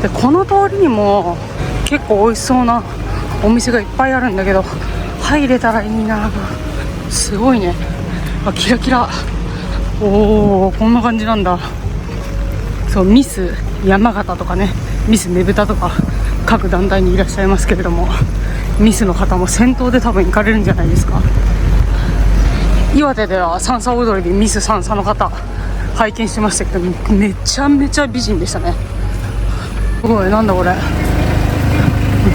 でこの通りにも結構美味しそうなお店がいっぱいあるんだけど、入れたらいいな。すごいね、キラキラ。おー、こんな感じなんだ。そう、ミス山形とかね、ミスねぶたとか各団体にいらっしゃいますけれども、ミスの方も先頭で多分行かれるんじゃないですか。岩手では三叉踊りでミス三叉の方拝見してましたけど、めちゃめちゃ美人でしたね。すごい、なんだこれ、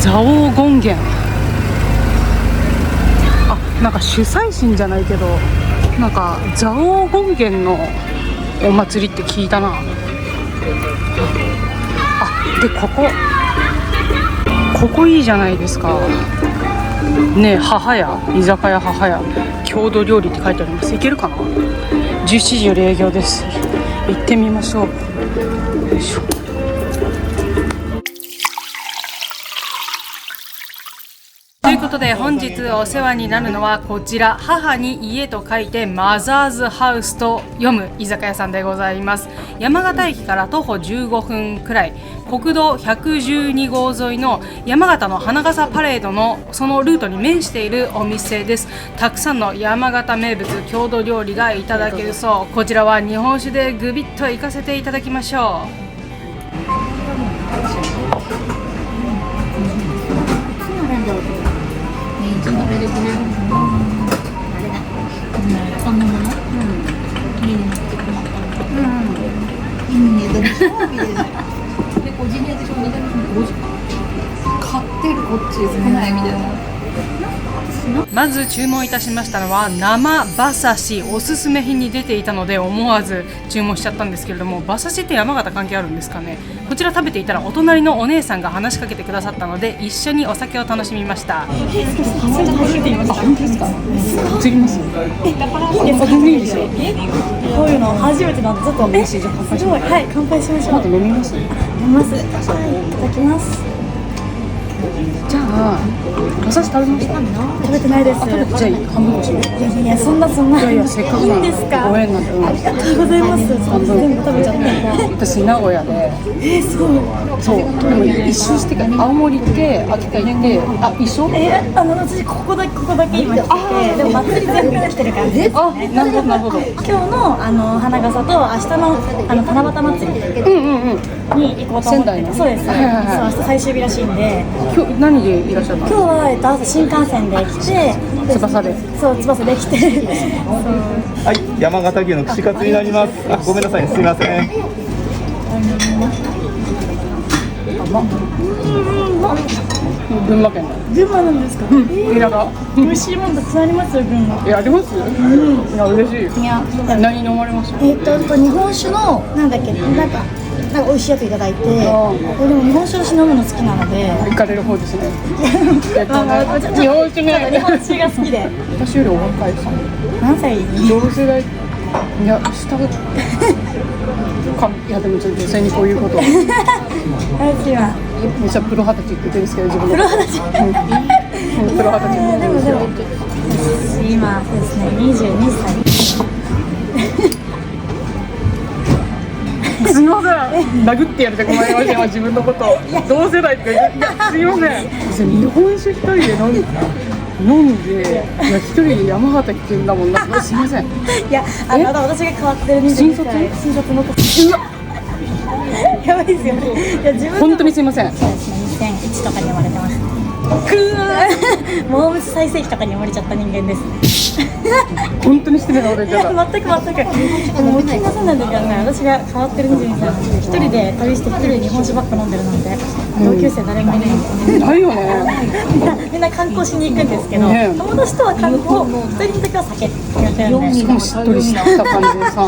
蔵王権現。なんか主催神じゃないけど、なんか蔵王権現のお祭りって聞いたな。でここいいじゃないですかね。母屋、居酒屋母屋、郷土料理って書いてあります。行けるかな。17時より営業です。行ってみましょう。よいしょ。ということで本日日お世話になるのはこちら、母に家と書いてマザーズハウスと読む居酒屋さんでございます。山形駅から徒歩15分くらい、国道112号沿いの山形の花笠パレードのそのルートに面しているお店です。たくさんの山形名物郷土料理がいただけるそう。こちらは日本酒でグビッといかせていただきましょう。まず注文いたしましたのは生馬刺し、おすすめ品に出ていたので思わず注文しちゃったんですけれども、馬刺しって山形関係あるんですかね。こちら食べていたらお隣のお姉さんが話しかけてくださったので一緒にお酒を楽しみました。本当ですか？次ます。いいですよ。こういうの初めてなんでちょっとすごい、はい、乾杯しましょう。飲みます。飲みます。はい、いただきます。じゃあ馬刺し食べました？食べてないです。じゃあ半分こしよう。いやそんないやせっかくなんでいいんですか？ご縁なんで、ありがとうございます。半分全部食べちゃって。私名古屋で、すごい。そうでも一周してから青森行って秋田行って、あ一緒？私ここだけ今来てて、でも祭り全部来てる感じです。あ、なるほどなるほど。今日の花笠と明日の七夕祭りに行こうと思ってて、そうです。そう明日最終日らしいんで。今日何でいらっしゃったの？今日は朝新幹線で来て、翼で。そう翼で来て。はい、山形牛の串カツになります。あ、ごめんなさい、すみません。群馬県だ。群馬なんですか？田舎。美味しいものたくさんありますよ、群馬。あります？いや嬉しい。いや、何飲まれました？日本酒のなんだっけ、なんか美味しいやついただいて、でも日本酒飲むの好きなので。行かれる方ですね。日本酒ね。日本酒が好きで。私よりお若いさ。何歳？同世代。いや下いやでもちょっと女性にこういうことは。私は。めっちゃプロ二十歳って言ってるんですけど自分プロ二十歳。プロ二十歳。でも私今ですね22歳。すみません、殴ってやるでごめんなさい、自分のこと同世代って、いやすみません、日本酒一人で飲んで、いや一人で山形行ってんだもんな、すみません。いや私が変わってる22歳。新卒の時。やばいですよね。いや自分本当にすみません。そうですね、2001とかに生まれてます。モームス最盛期とかに生まれちゃった人間です。本当に失礼なこと言っちゃった。全く。もう気が済んだんだけどね、私が変わってる22歳。一人で旅して一人で日本酒ばっか飲んでるなんて、同級生誰もいないんですね。ないよね。みんな観光しに行くんですけど、ね、友達とは観光、一人の時は酒ってやってるんで。しかもしっとりした感じでさ。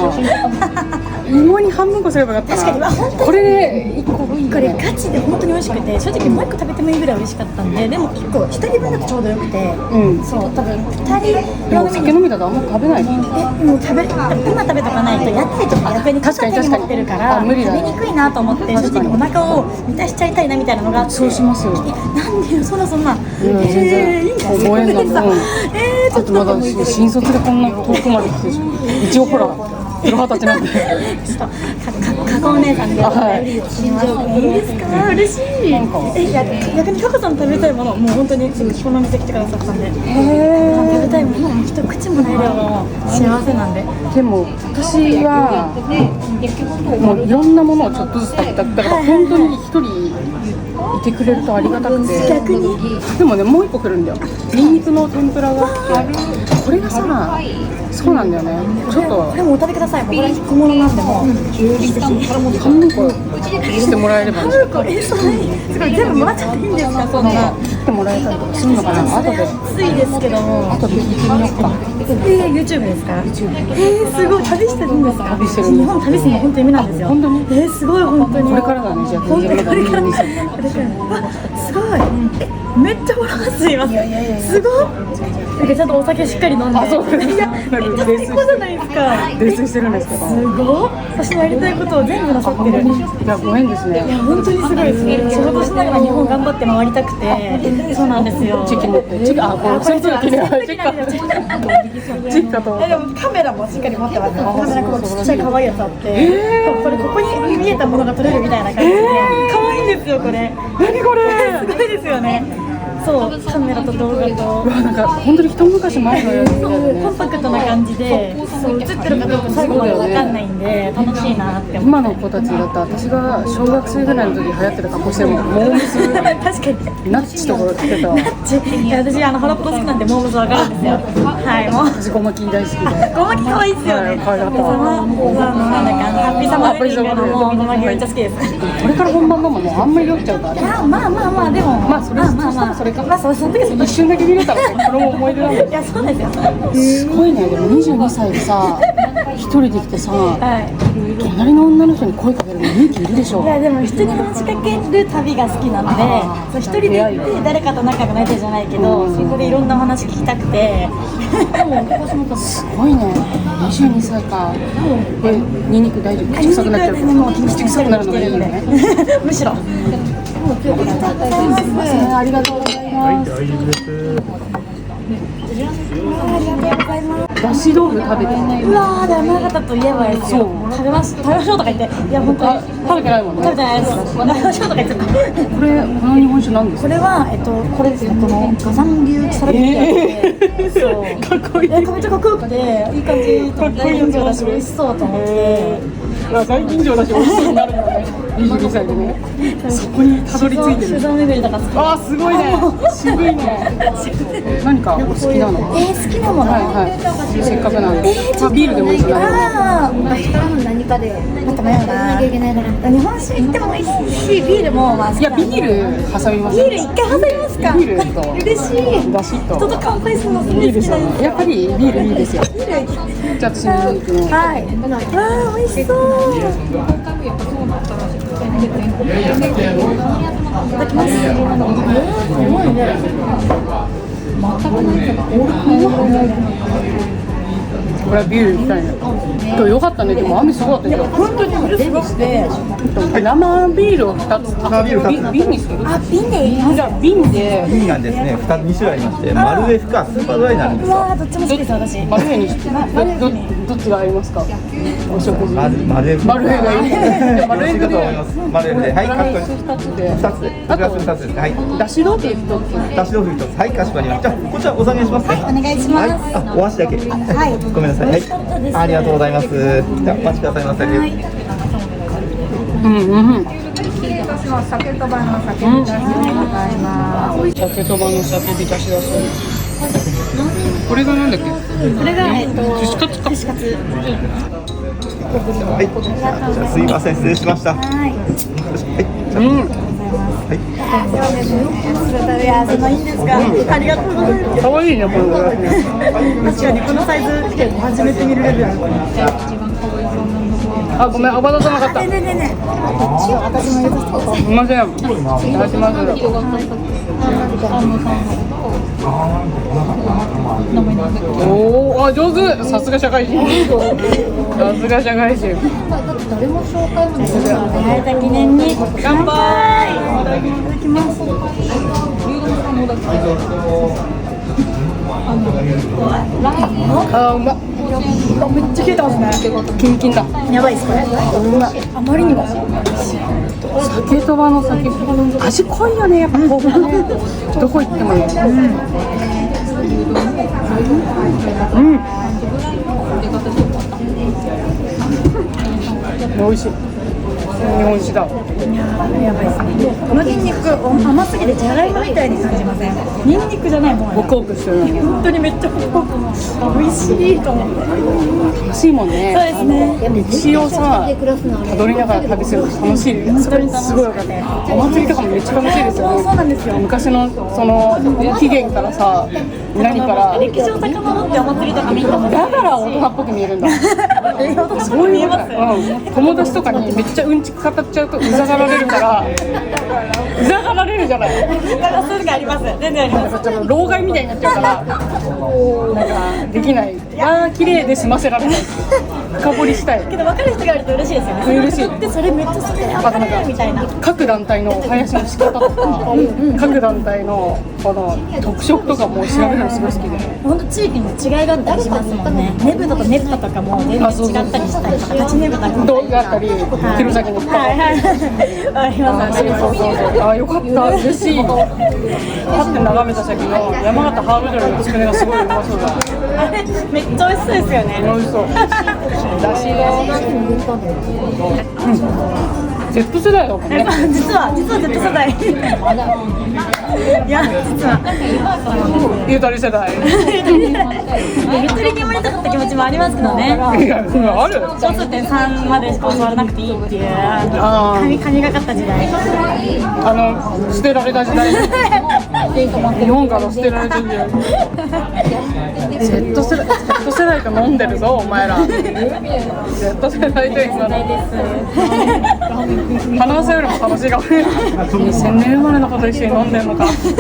芋に半分こすればよかった。確かに、本当にこれで1個いいこれガチで本当に美味しくて、正直もう1個食べてもいいぐらい美味しかったんで、でも1個1人分だとちょうどよくて、そう多分2人お酒飲みだとあんま食べないの？もう今食べとかないと屋台とか逆に確かに持ってるから食べにくいなと思って、正直お腹を満たしちゃいたいなみたいなのが。そうしますよ。なんでよ、そんな。全然いいんだよ。ご縁なんだ。ちょっとまだ新卒でこんな遠くまで来てるし、一応ほらプロ二十歳なんで。ちょっと加工お姉さんで。はい。いいですか？嬉しい。逆にカカさん食べたいもの、もう本当にこの店来てくださったんで。食べたいもの一口もらえればもう幸せなんで。でも私はもういろんなものをちょっとずつ食べたから、本当に一人いてくれるとありがたくて。逆に。でもね、もう一個来るんだよ。ニンニクの天ぷらがあって、これがさ、そうなんだよね。ちょっとこれもお食べください。これ小物なんでも半分こしてもらえればいい。すごい全部もらっちゃっていいんですか？そんな。切ってもらえたりとかするのかな。後で安いですけども。後で聞いてみようか。YouTube ですか？すごい旅してるんですか？旅してる。日本旅するの本当に夢なんですよ。本当に？すごい本当に。これからだね。じゃあ全然まだ22歳。すごい。めっちゃフォロワー数います。すごい。なんかちゃんとお酒しっかり飲んで、あ、そうです。いやめっちゃ最高じゃないですか。泥酔してるんですけど。すごい。私のやりたいことを全部なさってる。いや、ご縁ですね。いや本当にすごいですね。仕事しながら日本頑張って回りたくて、そうなんですよ。チキン持って、あ、これ、それぞれ気になる。チッカと。でもカメラもしっかり持ってます。カメラこうちっちゃい可愛いやつあって、これここに見えたものが撮れるみたいな感じで、可愛いんですよこれ。何これ。すごいですよね。そうカメラと動画と。なんか本当に一昔前のように。コンパクトな感じで、そう映ってるかどうか最後までわかんないんで楽しいなって思今の子たちだったら私が小学生ぐらいの時流行ってる格好してるもん。モームス。確かに。ナッチとか着てた。いや私腹ポト好きなんでモームスわかるんですよ。はいもう。私ゴマキ大好きで。ゴマキ可愛いですよね。可愛かった。なんだかハッピーサマーウェディングのもうゴマキめっちゃ好きです。これから本番だもんね。あんまり酔っちゃうから。まあでもまあそれそれか。まあその時一瞬だけ見れたらこれも思い出なんだよ。いやそうですよ。すごいね。でも22歳でさ、一人で来てさ、はい。隣の女の人に声かけるの勇気いるでしょ。いやでも人に話しかける旅が好きなので、そう一人で行って誰かと仲良くなりたいじゃないけど、そこでいろんなお話聞きたくて。すごいね。22歳か。これニンニク大丈夫？口臭くなっちゃう。口臭くなるのがいいよね。むしろ。ありがとうございます。だし豆腐食べてない。うわーで山形といえばですよ。食べましょうとか言って、いや本当に食べてないもんね。食べてないです。食べましょうとか言ってた。この日本酒なんですか？これはこれですね。このガザン流サラミってそう。かっこいい。めっちゃかっこよくていい感じと大吟醸だし美味しそうと思って。大吟醸だし美味しそうになるんだね。22歳でね。そこにたどり着いてる。酒造巡りとか好き。あーすごいね。渋いね。何かお好きなの？好きなもの。はい。せっかくなんで。ビールでもいいじゃない。昔からの何かでまた迷うな。日本酒行ってもいいし、ビールもまあ好きいやビール挟みます。ビール一回挟みますか。ビールと嬉しい。だしと。人と乾杯するのすごい好いいですよね。きなんです。やっぱりビールいいですよ。ビールじゃあ私のニンニクの。はい。わあ美味しそう。いただきます。すごいね。これはビールみたいな。今日良かったね。でも雨すごかったよ。本当に嬉しくて。生ビールを2つ。生ビール2つ。瓶にする？あ瓶でいい。じゃあ瓶で。瓶がですね、2種類ありまして、マルエフかスーパードライになるんですよ。わあどっちも好きです私。マルエにしてどっちが合いますか？お食事。マルエフ。マルエがいい。じゃあマルエ美味しいかと思います。マルエフで、はい、カットに2つで。 2つで、グラス2つです。はい。だし豆腐1つ。だし豆腐1つ。はい、かしこまりました。じゃあこちらお下げしますね。お願いします。はい、お箸だけ。はいごめんなさい。はい。ありがとうございます。じゃあお待ちくださいませ。酒とばの酒浸しでございます。酒とばの酒浸しだそう。これがなんだっけ？これが串カツか。串カツ。はい。じゃあすいません、失礼しました。はい。はい。いやそのいいんですか。ありがとうございます。可愛いねこれ。確かにこのサイズ結構初めて見るレベル。あ、ごめん、泡立たなかった。ね。私も入れさせてください。すみません。いただきます。おお、あ、上手。さすが社会人。さすが社会人。誰も紹介もない。会えた記念に乾杯。いただきます。あ、うまっ。めっちゃ効いてますね。キンキンだ。やばいですこれ。あまりにも。酒とばの酒、味濃いよね。やっぱこうね。どこ行ってもいい。美味しい。日本酒だ。やばいですね。このニンニク甘すぎてじゃがいもみたいに感じません？ニンニクじゃないもん。ホクホクしてる。本当にめっちゃホクホク。美味しいと思って。楽しいもんね。そうですね。歴史をさ、たどりながら旅するの楽しい。それすごいよかった。お祭りとかもめっちゃ楽しいですよね。そうなんですよ。昔のその起源からさ、何から歴史を遡ってお祭りとか見たの。だから大人っぽく見えるんだ。そう見えます。友達とかにめっちゃうんちちく語っちゃうとうざがられるからうざがられるじゃない。なんかそういうのあります。全然あります。ちょっと老害みたいになっちゃうからなんかできない。あー綺麗で済ませられない。深掘りしたい。けど分かる人がいると嬉しいですよね。嬉しい。でそれめっちゃ好きだよみたいな。各団体の林の仕方とか、各団体のこの特色とかも調べるのすごい好きで。本当地域の違いがあったりしますもんね。ねぶたとねぶたとかも全然違ったりしたりとか、立ちねぶたがどうだったり、弘前のはいはいありますね。あ、よかった、嬉しい。パッて眺めた先の山形ハーブ醤油のつくねがすごいうまそうだ。あれめっちゃ美味しそうですよね。美味しそう。だしの、Z 世代だもんね。実は Z 世代。いや実はゆとり世代。ゆとりに生まれたかった気持ちもありますけどね。いや、ある。小数点3までしか教わらなくていいっていう神がかった時代。捨てられた時代。日本から捨てられた時代。Z 世代と飲んでるぞお前ら。Z 世代と今の話せるのも楽しいかもね。2000年生まれの子と一緒に飲んでるのか。す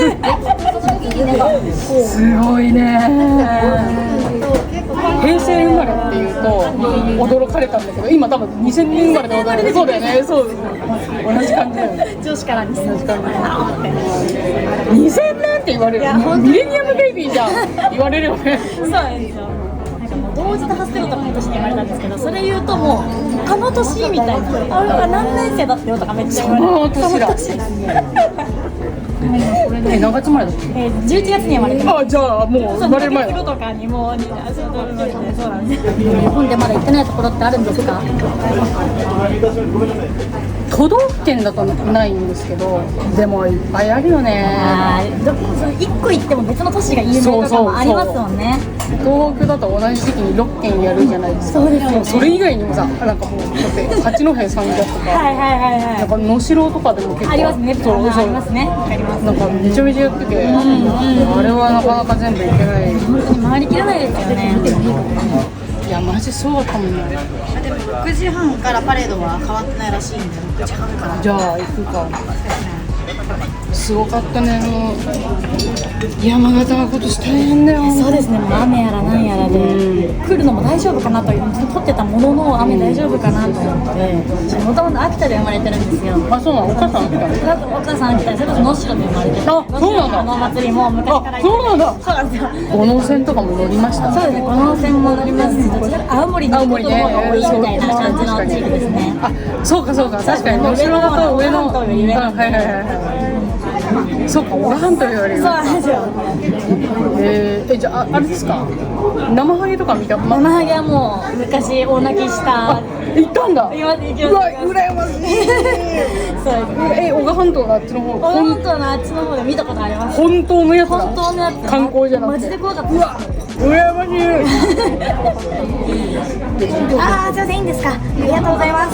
ごいね。平成生まれっていうと驚かれたんだけど、今多分2000年生まれで驚かれて、そうだよね。そう同じ感じだよね。上司から2000年2000年って言われる。ミレニアムベイビーじゃん言われるよね。そうなんですよ。なんかもう同時多発テロとかの年に言われたんですけど、それ言うともうあの年みたいな、あ何年生だってよとかめっちゃ言われて、その年だ。何月生まれだっけ？11月に生まれてます。あ、じゃあもう生まれる前だ。とかにもうそうなんです。日本でまだ行ってないところってあるんですか？都道府県だとないんですけど、でもいっぱいあるよね。1個行っても別の都市が有名とかもありますもんね。東北だと同じ時期に6県やるじゃないですか。そうですよね。それ以外にもさ、なんかもうだって八戸三社とか、はいはいはいはい。なんか能代とかでも結構ありますね。そうありますね。あります。なんかめちゃめちゃやってて、あれはなかなか全部いけない。本当に回りきらないですよね。いやマジそうだったもんね。でも6時半からパレードは変わってないらしいんで、6時半からじゃあ行くか。すごかったね。山形は今年大変だよ。そうですね。もう雨やらなんやらで、来るのも大丈夫かなという撮ってたものの雨大丈夫かなと思って、もともと秋田で生まれてるんですよ。あ、そうなの。お母さん秋田。お母さん秋田で、それこそ能代で生まれてる。あ、そうなんだ。能代の祭りも昔から。あ、そうなんだ。そうなんですよ。五能線とかも乗りました。そうですね。五能線も乗りますし、青森に行くことの方が多いみたいな感じの地域ですね。あ、そうかそうか。確かに能代だと上の。はいはいはい。そうか、小田半島言われる。そうなんですよ。じゃああれですか。生ハゲとか見た。生ハゲはもう昔大泣きした。行ったんだ。行きます。うわ、羨ましい。そうです。小田半島のあっちの方。本当のあっちの方で見たことあります。本当のやつだ。本当のやつ。観光じゃなくて。マジで怖かった。うわ、羨ましい。あー、すいません、いいんですか。ありがとうございます。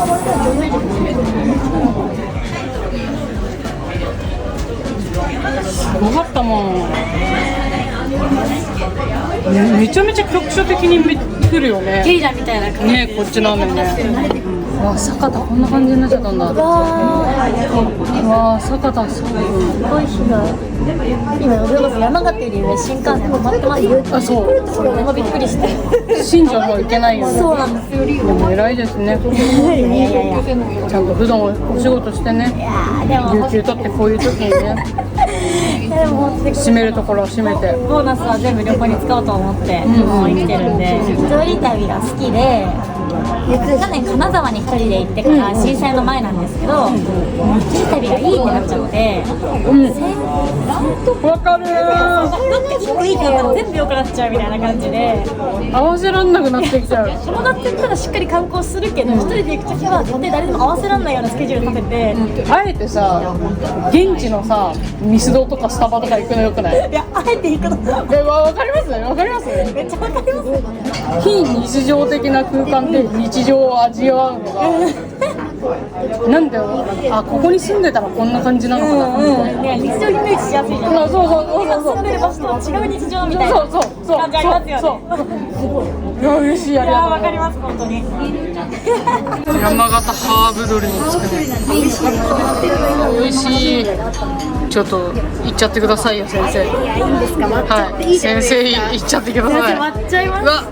すごかったもん。めちゃめちゃ局所的に来るよね。ゲイラみたいな感じ。ね、こっちの雨ね。わ、酒田こんな感じになっちゃったんだ。わ、酒田すごい日が。今それこそ山形より上新幹線止まってますよ。あ、そう。それもびっくりして。新庄も行けないよね。そうなんですよ。でも偉いですね。いや。ちゃんと普段お仕事してね。でも有給取ってこういう時にね。でも本当に締めるところは締めて。ボーナスは全部旅行に使おうと思ってもう生きてるんで、一人旅が好きで。去年金沢に一人で行ってから震災の前なんですけど、一人旅がいいってなっちゃって、わかるー。だって一個いいってなったら全部良くなっちゃうみたいな感じで、合わせらんなくなってきちゃう。友達と行ったらしっかり観光するけど、一人で行くときは絶対誰でも合わせらんないようなスケジュール立てて、あえてさ、現地のさ、ミスドとかスタバとか行くのよくない？いや、あえて行くのわかります？わかります？めっちゃわかります。非日常的な空間で日常を味わうのがなんだよ、あ、ここに住んでたらこんな感じなのかなみたいな。ね、日常イメージしやすいじゃん。そうそうそう今住んでる場所とは違う日常みたいなそうそうそう感じありますよね。いや嬉しい、あいやー、りがとう。わかります、本当に。山形ハーブ鶏のつくね。美味しい。ちょっと行っちゃってくださいよ、先生。はい、先生行っちゃってください。割っちゃいます。うわ。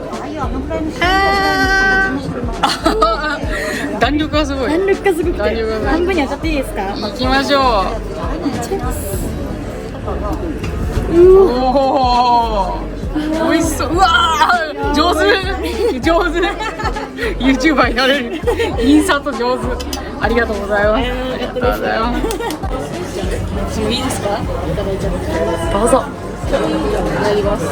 弾力がすごい。弾力がすごくて弾力がすごい半分にやっちゃっていいですか？行きましょう。おお、美味しそう。うわー、上手上手。YouTuber になれる。インサート上手。ありがとうございます。ありがとうございます。いいですか？どうぞ。いただきます。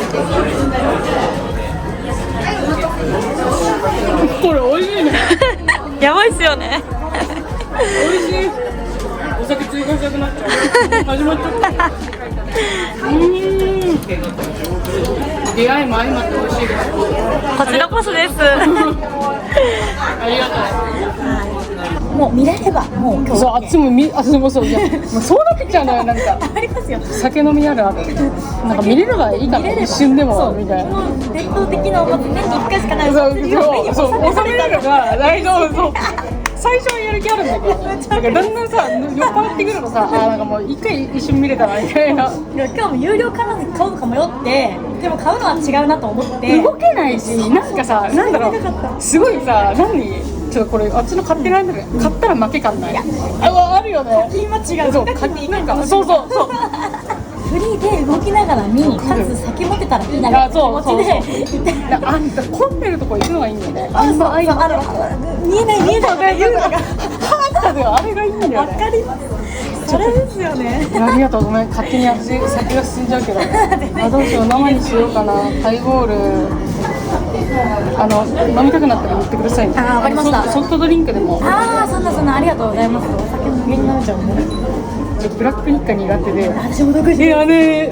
これ美味しいね。やばいっすよね。美味しい。お酒追加したくなっちゃう。始まっちゃった。出会いも相まって美味しいです。こちらこそです。ありがとう。もう見れれば、もう今日。そう、あっちもあ、そういや、もうそうなってきちゃうのよ、なんか。ありますよ。酒飲みあるある。なんか見れればいいかな、一瞬でもみたいな。もう伝統的なお祭り、年に1回しかないおそう祭りを目に収収めめたるのが大丈夫。そう最初はやる気あるんだけど、なんかだんだんさ、酔っ払ってくるとさ、なんかもう一回一瞬見れたらみたいな。いや、今日も有料から買うのか迷って、でも買うのは違うなと思って。動けないし、なんかさ、なんだろう、すごいさ、ちょっとこれあっちの買ってないんだけど、買ったら負け感ない。あるよね。今違う。そう、なんかそうそうそう。フリーで動きながらに、かつ先持ってたらいいなみたいな気持ちで。あんた混んでるとこ行くのがいいんだよね。あ、そう、見えない見えないとか言うのが。あれがいいんだよわかります。それですよね。ありがとう、ごめん、勝手に先が進んじゃうけど。あ、どうしよう、生にしようかな。ハイボール。飲みたくなったら言ってくださいね。あ、わかりました。ソフトドリンクでも。ああ、そんなありがとうございます。お酒の原因になっちゃうね。ブラック日課苦手で。私も得意です。あれ。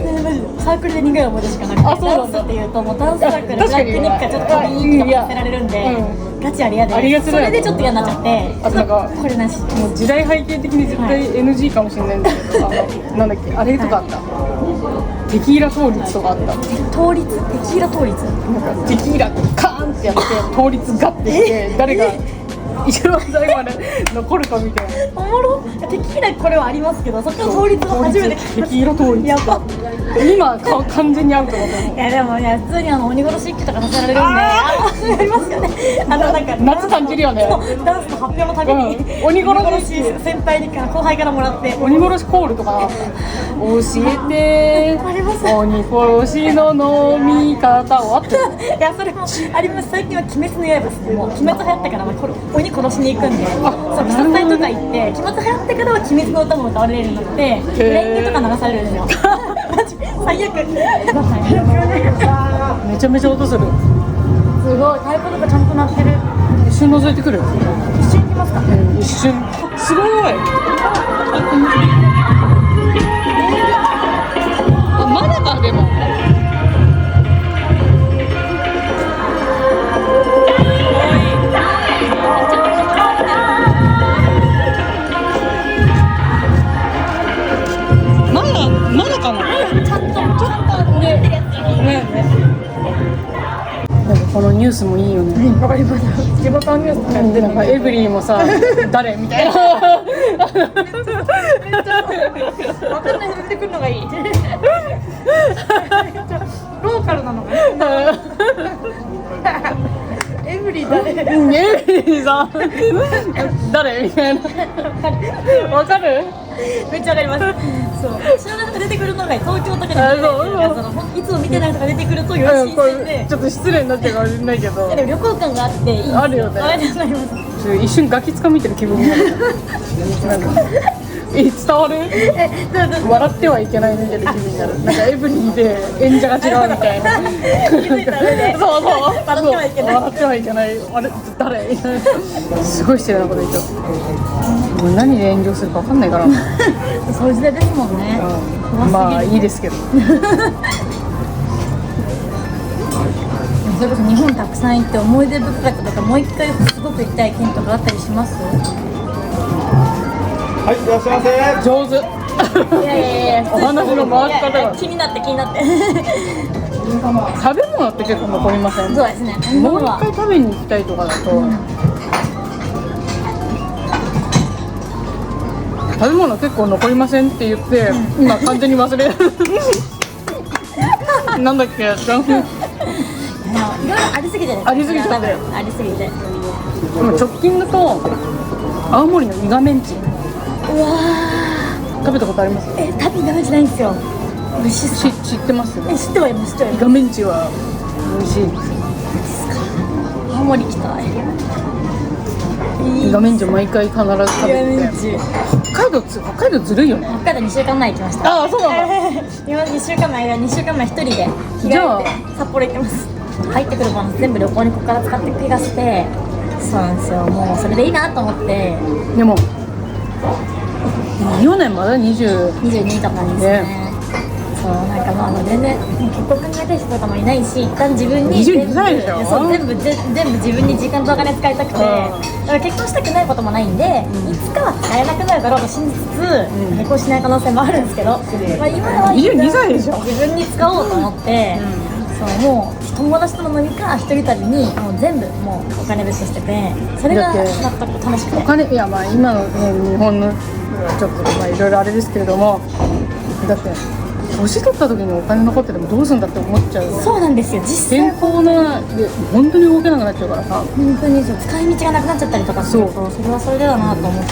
サークルで苦い思い出しかなくて。あ、そうなんだ。ダンスっていうともうダンスサークルでブラック日課ちょっといい気がさせられるんで、ガチありやで。ありがちだよ。それでちょっと嫌になっちゃって。あとなんかこれなし。もう時代背景的に絶対 NG かもしれないんだけど、なんだっけ、あれとかあった。テキーラ倒立とかあった。テキーラ倒立。なんかテキーラカーンってやって倒立ガッてして誰が一番最後まで残るかみたいな。おもろ。テキーラこれはありますけど、そっから倒立を初めて聞きました。テキーラ倒立。やば。今完全にアウトだと思う。いやでもね、普通に鬼殺し一揆とかさせられるんで、やりますかね。なんか夏感じるよね。ダンスの発表のために、鬼殺し先輩から後輩からもらって鬼殺しコールとか教えて鬼殺しの飲み方をあって。いや、それもあります。最近は鬼滅の刃ですね。もう鬼滅流行ったから鬼殺しに行くんで、そう、祭とか行って鬼滅流行ってからは鬼滅の歌も歌われるようになってレンゲとか流されるんですよ。マジ最悪。めちゃめちゃ音する。すごい、太鼓とかちゃんと鳴ってる。一瞬覗いてくる。一瞬行きますか。一瞬。すごい。まだかでも。まだかな。ちゃんとね。このニュースもいいよね。わかります。地元のニュースなんでなんかエブリィもさ誰みたいな。わかんない人出てくるのがいい。ローカルなのがね。エブリィ誰？エブリィさん誰みたいな。わかる？めっちゃわかります。そう。知らない人が出てくるのがいい。東京とかでいつも見てない人が出てくるとより新鮮で。ちょっと失礼になっちゃうかもしれないけど。でも旅行感があっていい。あるよね。一瞬ガキつかみてる気分になる。伝わる？笑ってはいけないみたいな気分になる。なんかエブリィで演者が違うみたいな。気づいた上で。そう。笑ってはいけない。笑ってはいけない。あれ誰？みたいな。すごい失礼なこと言っちゃう。もう何で炎上するかわかんないから。そういう時代ですもんね。まあいいですけど。それこそ日本たくさん行って思い出深かったとか、もう一回すごく行きたい県とかあったりします？はい、いらっしゃいませ。上手。いやいやいや、お話の回し方が気になって気になって。食べ物って結構残りません？そうですね。もう一回食べに行きたいとかだと、食べ物結構残りませんって言って、今完全に忘れなんだっけ、いろいろありすぎてね。ありすぎちゃって多分ありすぎて。でも直近だと青森の伊賀メンチうわ食べたことあります？ー、食べてないんですよ。美味しいっすか？知ってます？知ってはいます知ってはいます。伊賀メンチは美味しいです。青森行きたい。伊賀メンチ毎回必ず食べてて、北海道ずるいよね。北海道2週間前行きました。ああ、そうなんだ。今2週間前一人で日帰りじゃあで札幌行ってます。入ってくる分全部旅行にここから使っていく気がして、そうなんですよ。もうそれでいいなと思って。でも4年まだ20 22とかですね。そうなんかまあ全然結婚考えたい人とかもいないし、一旦自分に22歳でしょ？そう全部自分に時間とお金使いたくて、だから結婚したくないこともないんで、いつかは使えなくなるだろうと信じつつ、結婚しない可能性もあるんですけど、まあ今は22歳でしょ？自分に使おうと思って、そうもう友達との飲みか一人旅にもう全部もうお金別してて、それが全く楽しくて。お金、いやまあ今の、ね、日本のちょっとまあいろいろあれですけれども、だって年取った時にお金残っててもどうするんだって思っちゃう。そうなんですよ。実際健康なで本当に動けなくなっちゃうからさ。本当にそう使い道がなくなっちゃったりとかすると、それはそれでだなと思って、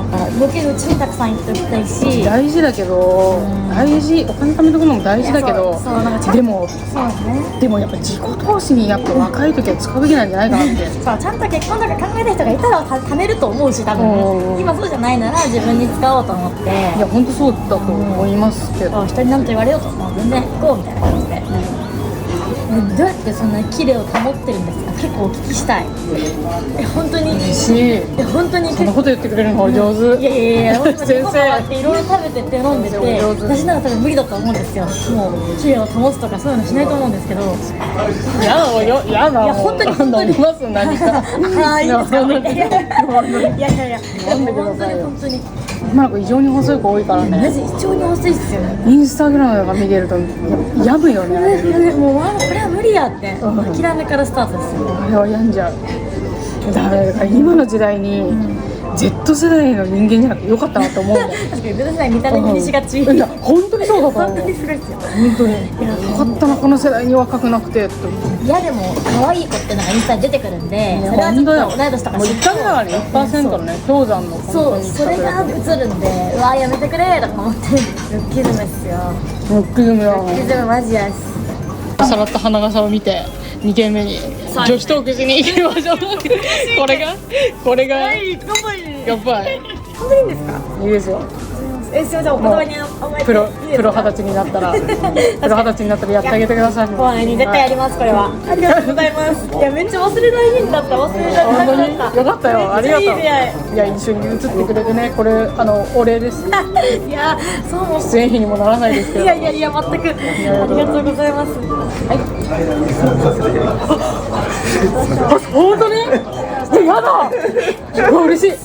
だから動けるうちにたくさん行っておきたいし、大事だけど、大事、お金貯めとくのも大事だけど、そうなんかでもそうですね。でもやっぱ自己投資にやっぱ若い時は使うべきなんじゃないかなって。そうちゃんと結婚とか考えた人がいたら貯めると思うし、多分今そうじゃないなら自分に使おうと思って、いや本当そうだと思いますけど。人に何と言われようともう全然行こうみたいな感じで。どうやってそんな綺麗を保ってるんですか？結構お聞きしたい。本当に嬉しい。本当にそんなこと言ってくれるのお上手。いやいやいや、本当に先生いろいろ食べてて飲んでて、私なら多分無理だと思うんですよ。もう綺麗を保つとかそういうのしないと思うんですけど。やだよ、やだ。いや本当に飲みます何か。はい、いいですか。いやいやいや、飲んでくださいよ。本当に今の子異常に細い子多いからね。マジ一丁に細いっすよね。インスタグラムとか見てるとやぶよね。もうこれは無理やって諦めからスタートですよ。これは病んじゃう。だから今の時代に Z 世代の人間じゃなくてよかったなと思うの。確かに Z 世代見た目気にしがち。いや本当にそうだと思う。本当にすごいっすよ。本当に。よかったなこの世代に若くなくてって思う。いやでも可愛い子っていうのがインスタに出てくるんで、それはちょっと同い年とかもう一回だからね 1% のね氷山のそうそれが映るんで、うわやめてくれとか思ってルッキズムですよ。ロックズムよ。ルッキズムマジやす。さらった花笠を見て2軒目に女子トークしに行きましょう。これがやっぱり本当にいいんですか？いいですよ。すいません、お言葉に甘えてプロ20歳になったらプロ20歳になったらやってあげてください。後輩に絶対やりますこれは。ありがとうございます。いやめっちゃ忘れない日だった。忘れられ本当になかった。よかったよ。ありがとう。めっちゃいい出会い。いや一緒に映ってくれてね、これお礼です。いやそうも出演費にもならないですけど。いや全くありがとうございます。本当に？やだ。嬉しい。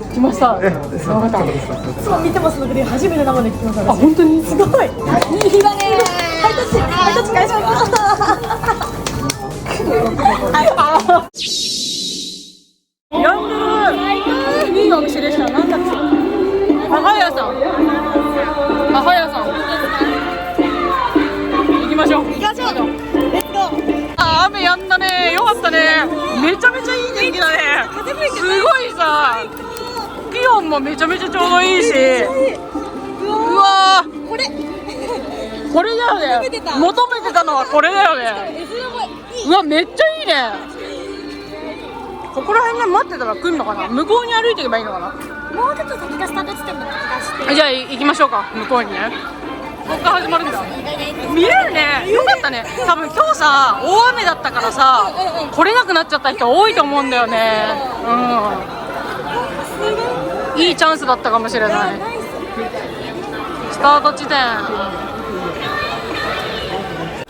来ました。わかった。そう見てますので初めて生で聞きました。あ本当に？すごい。いい日だね。ハイタッチ返します。やったー。いいお店でした。なんだっけ？母屋さん。母屋さん。行きましょう。レッツゴー。あ、雨やんだね。よかったね。めちゃめちゃいい天気だね。すごいさ。気温もめちゃめちゃちょうどいいし。うわー。これだよね。求めてたのはこれだよね。うわ、めっちゃいいね。ここら辺で待ってたら来るのかな。向こうに歩いていけばいいのかな。もうちょっと先がスタート地点の気がして。じゃあ行きましょうか。向こうにね。ここから始まるんだ。見れるね。よかったね。多分今日さ大雨だったからさ来れなくなっちゃった人多いと思うんだよね。いいチャンスだったかもしれない。スタート地点。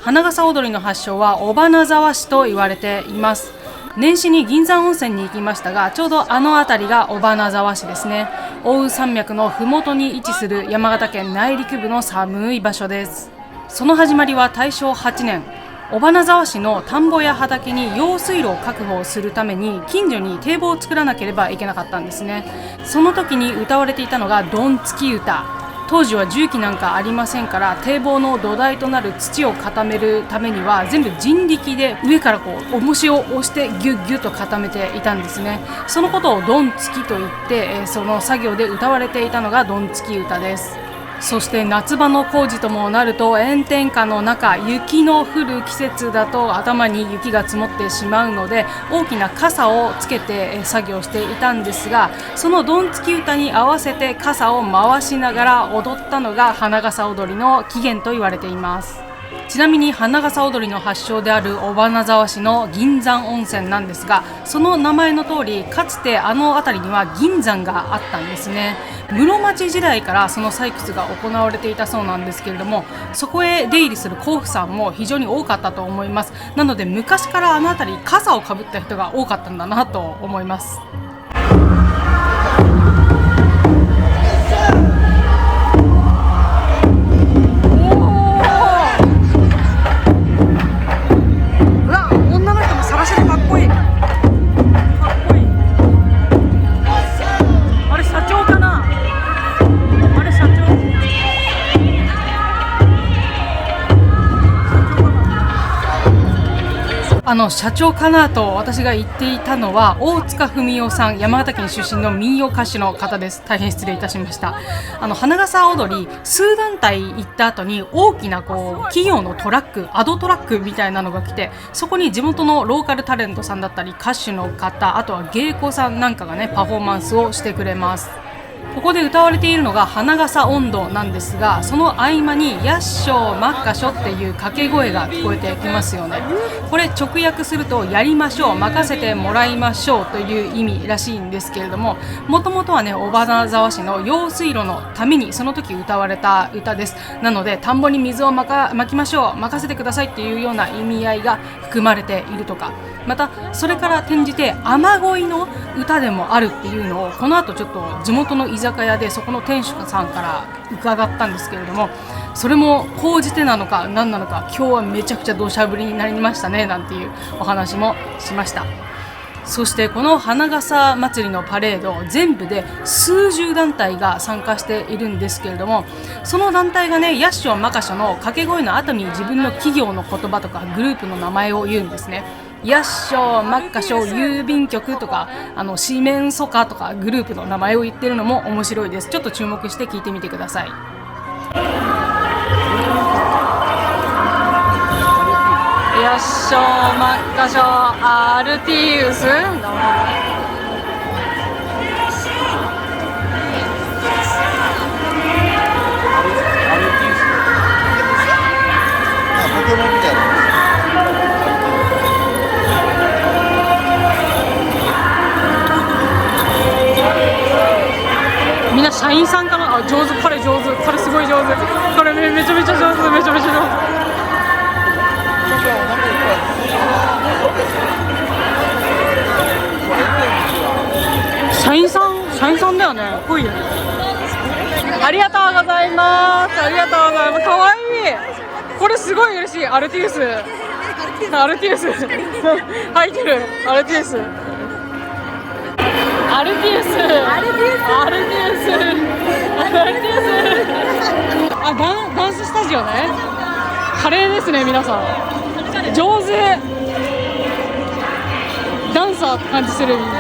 花笠踊りの発祥は尾花沢市と言われています。年始に銀山温泉に行きましたが、ちょうどあの辺りが尾花沢市ですね。奥羽山脈のふもとに位置する山形県内陸部の寒い場所です。その始まりは大正8年、尾花沢市の田んぼや畑に用水路を確保するために近所に堤防を作らなければいけなかったんですね。その時に歌われていたのがどんつき歌。当時は重機なんかありませんから、堤防の土台となる土を固めるためには全部人力で上から重しを押してギュッギュッと固めていたんですね。そのことをどんつきと言って、その作業で歌われていたのがどんつき歌です。そして夏場の工事ともなると、炎天下の中、雪の降る季節だと頭に雪が積もってしまうので、大きな傘をつけて作業していたんですが、そのどんつき歌に合わせて傘を回しながら踊ったのが花笠踊りの起源と言われています。ちなみに花笠踊りの発祥である尾花沢市の銀山温泉なんですが、その名前の通り、かつてあの辺りには銀山があったんですね。室町時代からその採掘が行われていたそうなんですけれども、そこへ出入りする甲府さんも非常に多かったと思います。なので昔からあの辺り傘をかぶった人が多かったんだなと思います。社長かなと私が言っていたのは大塚文夫さん、山形県出身の民謡歌手の方です。大変失礼いたしました。花笠踊り数団体行った後に大きな企業のトラック、アドトラックみたいなのが来て、そこに地元のローカルタレントさんだったり歌手の方、あとは芸妓さんなんかがねパフォーマンスをしてくれます。ここで歌われているのが花笠音頭なんですが、その合間にやっしょまっかしょっていう掛け声が聞こえてきますよね。これ直訳するとやりましょう、任せてもらいましょうという意味らしいんですけれども、もともとはね尾花沢市の用水路のためにその時歌われた歌です。なので田んぼに水をまきましょう、任せてくださいっていうような意味合いが含まれているとか、またそれから転じて雨乞いの歌でもあるっていうのをこの後ちょっと地元の居酒屋でそこの店主さんから伺ったんですけれども、それも講じてなのか何なのか、今日はめちゃくちゃ土砂降りになりましたねなんていうお話もしました。そしてこの花笠祭りのパレード、全部で数十団体が参加しているんですけれども、その団体がねやっしょまかしょの掛け声の後に自分の企業の言葉とかグループの名前を言うんですね。やっしょまっかしょ郵便局とか四面楚歌とかグループの名前を言ってるのも面白いです。ちょっと注目して聞いてみてください。やっしょまっかしょアルティウス、みんな社員さんかな。上手、彼上手、彼すごい上手、これねめちゃめちゃ上手、めちゃめちゃ上手。社員さんだよね、濃いよね。ありがとうございます。ありがとうございます。かわいい。これすごい嬉しい。アルティウス履いてる。アルティウスダンススタジオね。華麗ですね皆さん、上手。ダンサーって感じするみんな。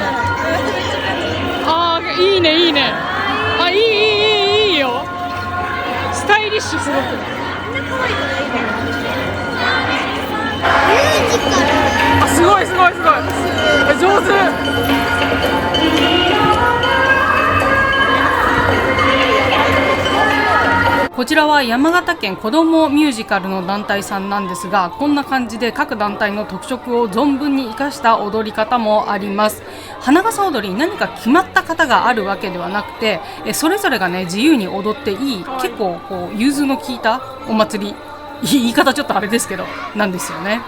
いいね。いいよ。スタイリッシュすごく。すごい上手。こちらは山形県子どもミュージカルの団体さんなんですが、こんな感じで各団体の特色を存分に生かした踊り方もあります。花笠踊りに何か決まった方があるわけではなくて、それぞれがね自由に踊っていい、結構融通の利いたお祭り、言い方ちょっとあれですけどなんですよね。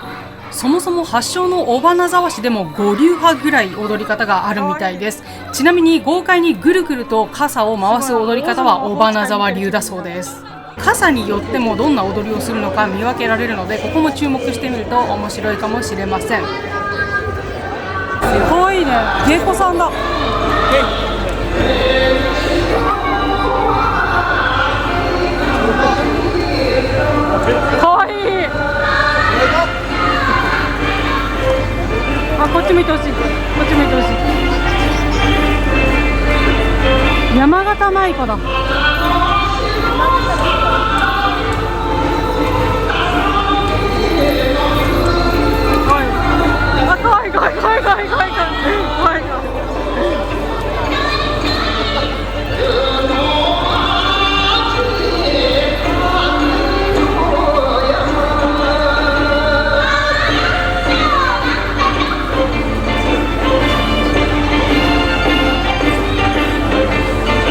そもそも発祥の尾花沢市でも5流派ぐらい踊り方があるみたいです。ちなみに豪快にぐるぐると傘を回す踊り方は尾花沢流だそうです。傘によってもどんな踊りをするのか見分けられるので、ここも注目してみると面白いかもしれません。すごいね、芸妓さんだ。かわいい。あ、こっち見てほしい。こっち見てほしい。山形舞妓だ。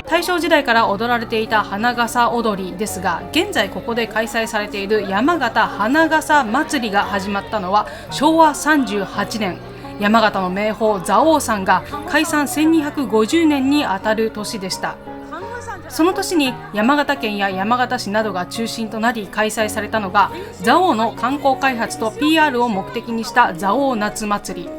大正時代から踊られていた花笠踊りですが、現在ここで開催されている山形花笠祭りが始まったのは昭和38年、山形の名峰蔵王山が開山1250年にあたる年でした。その年に山形県や山形市などが中心となり開催されたのが、蔵王の観光開発と PR を目的にした蔵王夏祭り。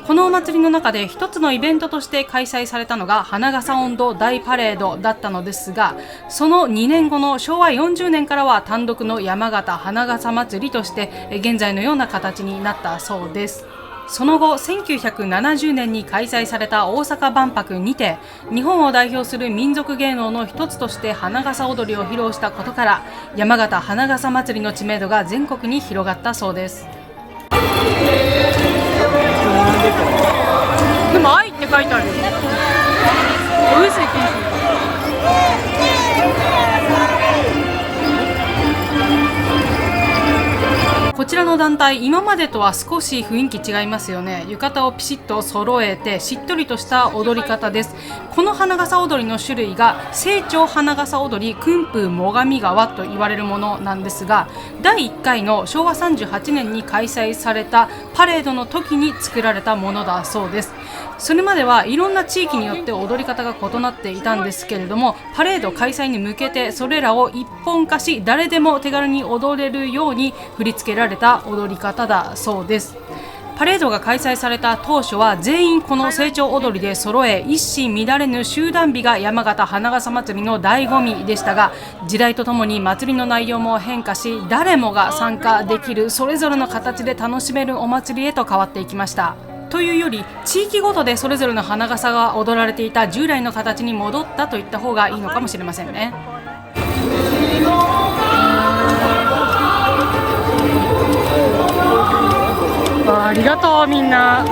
このお祭りの中で一つのイベントとして開催されたのが花笠音頭大パレードだったのですが、その2年後の昭和40年からは単独の山形花笠祭りとして現在のような形になったそうです。その後1970年に開催された大阪万博にて、日本を代表する民族芸能の一つとして花笠踊りを披露したことから、山形花笠祭りの知名度が全国に広がったそうです。でも愛って書いてあるよ。上杉謙信。こちらの団体、今までとは少し雰囲気違いますよね。浴衣をピシッと揃えてしっとりとした踊り方です。この花笠踊りの種類が清張花笠踊り訓風最上川と言われるものなんですが、第1回の昭和38年に開催されたパレードの時に作られたものだそうです。それまではいろんな地域によって踊り方が異なっていたんですけれども、パレード開催に向けてそれらを一本化し、誰でも手軽に踊れるように振り付けられた踊り方だそうです。パレードが開催された当初は全員この清張踊りで揃え、一糸乱れぬ集団美が山形花笠祭りの醍醐味でしたが、時代とともに祭りの内容も変化し、誰もが参加できるそれぞれの形で楽しめるお祭りへと変わっていきました。というより、地域ごとでそれぞれの花笠が踊られていた従来の形に戻ったといった方がいいのかもしれませんね。ありがとうみんな。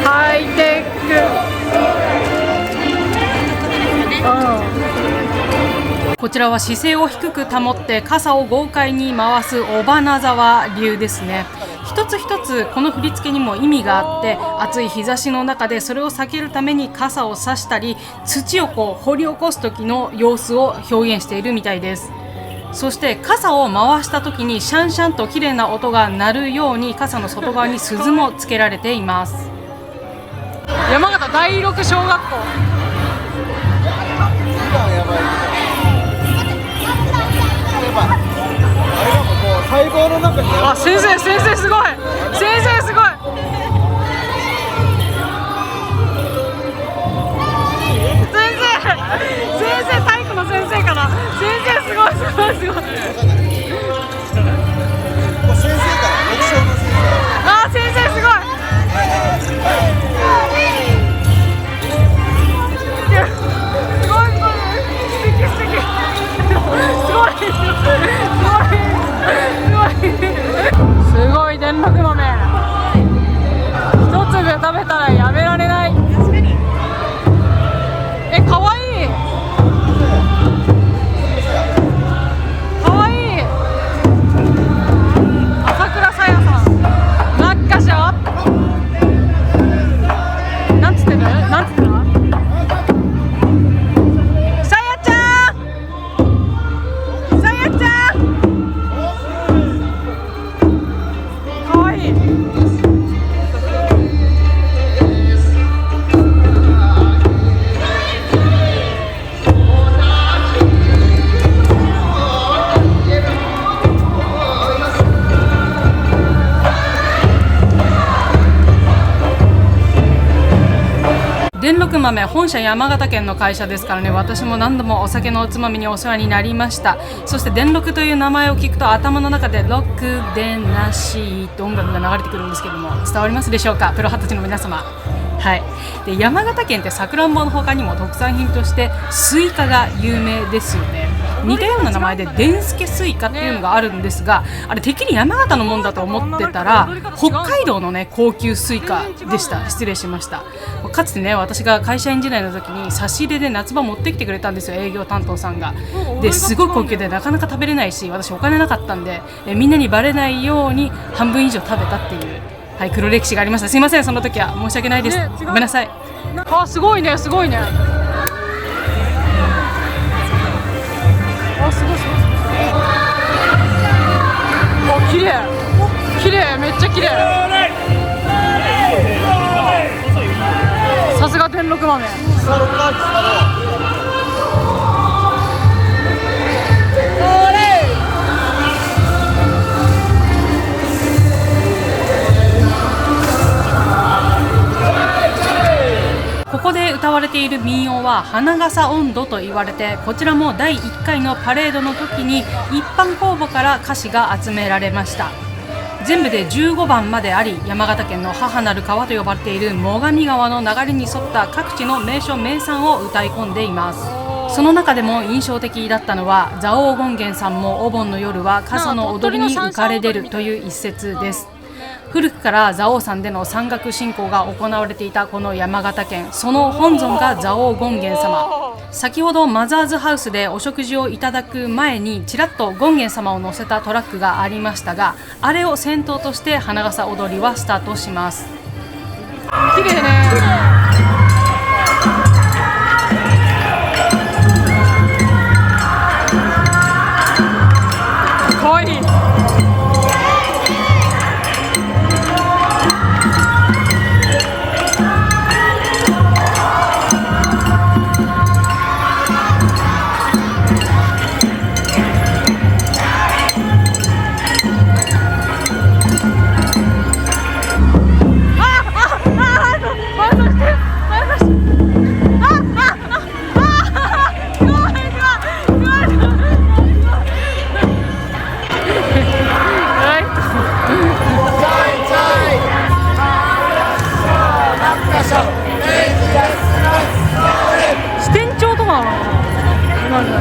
ハイテク。こちらは姿勢を低く保って傘を豪快に回す尾花沢流ですね。一つ一つこの振り付けにも意味があって、暑い日差しの中でそれを避けるために傘を差したり、土を掘り起こす時の様子を表現しているみたいです。そして傘を回した時にシャンシャンと綺麗な音が鳴るように、傘の外側に鈴もつけられています。山形第六小学校。あ、先生すごい、先生すごい。先生体育の先生かな。先生すごい。あ、先生すごい。すごい電力豆。一粒食べたらやめられない。かわいい。朝倉さや六豆本社山形県の会社ですからね、私も何度もお酒のおつまみにお世話になりました。そして電録という名前を聞くと頭の中でロックでなしと音楽が流れてくるんですけども、伝わりますでしょうか、プロ二十歳の皆様。はい、で山形県ってさくらんぼの他にも特産品としてスイカが有名ですよね。似たような名前ででんすけスイカっていうのがあるんですが、あれてっきり山形のもんだと思ってたら北海道のね高級スイカでした。失礼しました。かつてね、私が会社員時代の時に差し入れで夏場持ってきてくれたんですよ、営業担当さんが。ですごい高級でなかなか食べれないし、私お金なかったんでみんなにバレないように半分以上食べたっていう、はい、黒歴史がありました。すいません、その時は申し訳ないです、ごめんなさい。あ、すごいね、すごいね。あ、すごいすごいすごい。お、綺麗綺麗、めっちゃ綺麗。さすが天禄豆。ここで歌われている民謡は花笠音頭と言われて、こちらも第1回のパレードの時に一般公募から歌詞が集められました。全部で15番まであり、山形県の母なる川と呼ばれている最上川の流れに沿った各地の名所名産を歌い込んでいます。その中でも印象的だったのは、蔵王権現さんもお盆の夜は傘の踊りに浮かれ出るという一節です。古くから蔵王山での山岳信仰が行われていたこの山形県、その本尊が蔵王権現様。先ほどマザーズハウスでお食事をいただく前にちらっと権現様を乗せたトラックがありましたが、あれを先頭として花笠踊りはスタートします。綺麗ね。かわいい。支店長とかなのかな。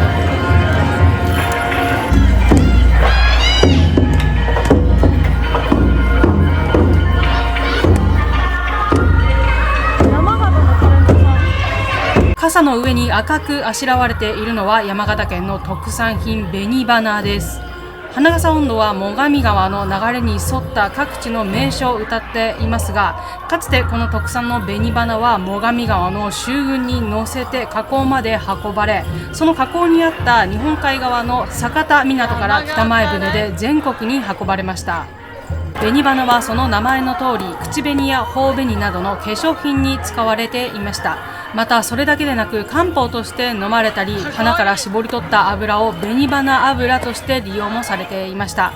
傘の上に赤くあしらわれているのは山形県の特産品紅花です。花笠音頭は最上川の流れに沿った各地の名所を歌っていますが、かつてこの特産の紅花は最上川の舟群に乗せて河口まで運ばれ、その河口にあった日本海側の酒田港から北前船で全国に運ばれました。紅花はその名前の通り、口紅や頬紅などの化粧品に使われていました。またそれだけでなく、漢方として飲まれたり、花から絞り取った油を紅花油として利用もされていました。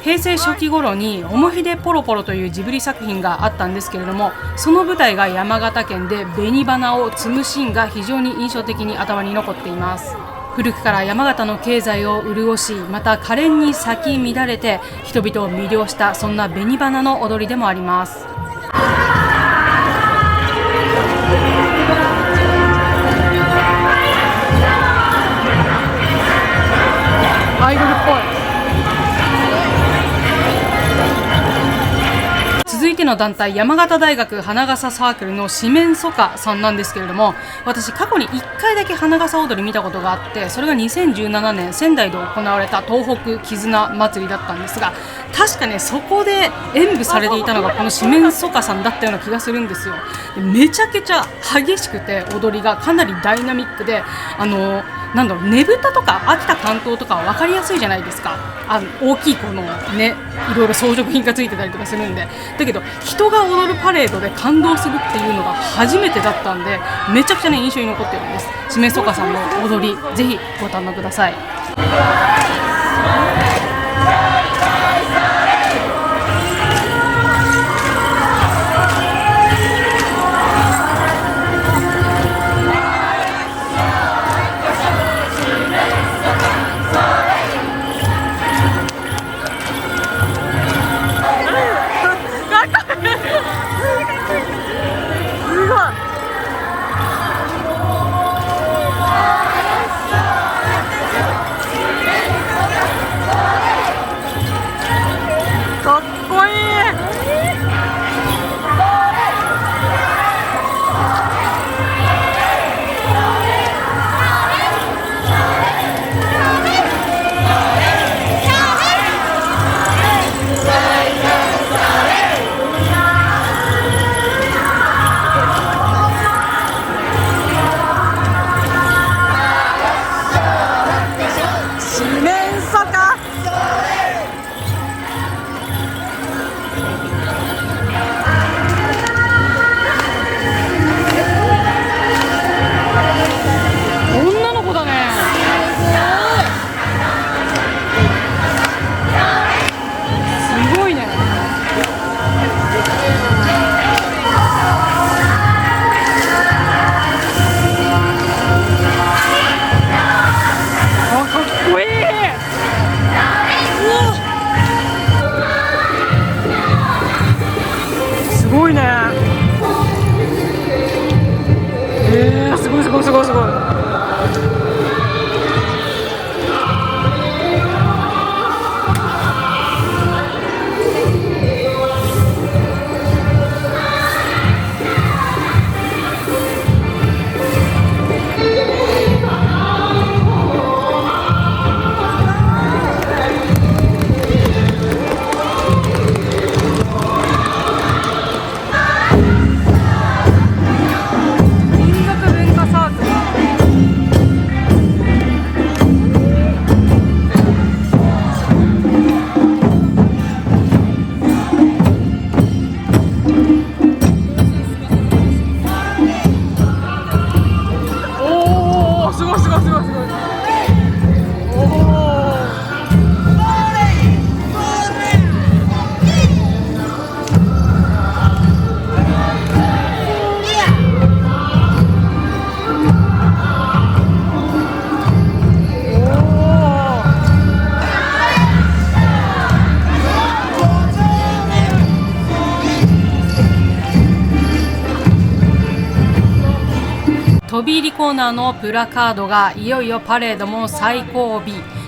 平成初期頃に「おもひでポロポロ」というジブリ作品があったんですけれども、その舞台が山形県で紅花を摘むシーンが非常に印象的に頭に残っています。古くから山形の経済を潤し、また可憐に咲き乱れて人々を魅了した、そんな紅花の踊りでもあります。アイドルっぽい。続いての団体、山形大学花笠サークルの四面楚歌さんなんですけれども、私過去に1回だけ花笠踊り見たことがあって、それが2017年仙台で行われた東北絆祭りだったんですが、確かね、そこで演舞されていたのがこの四面楚歌さんだったような気がするんですよ。でめちゃくちゃ激しくて、踊りがかなりダイナミックで、なんだろう、ねぶたとか秋田関東とかは分かりやすいじゃないですか。大きいこのね、いろいろ装飾品がついてたりとかするんで。だけど人が踊るパレードで感動するっていうのが初めてだったんで、めちゃくちゃね印象に残ってるんです。四面楚歌さんの踊り、ぜひご堪能ください。ごいね。すごいすごいすごいすごい。飛び入りコーナーのプラカードがいよいよパレードも最後尾、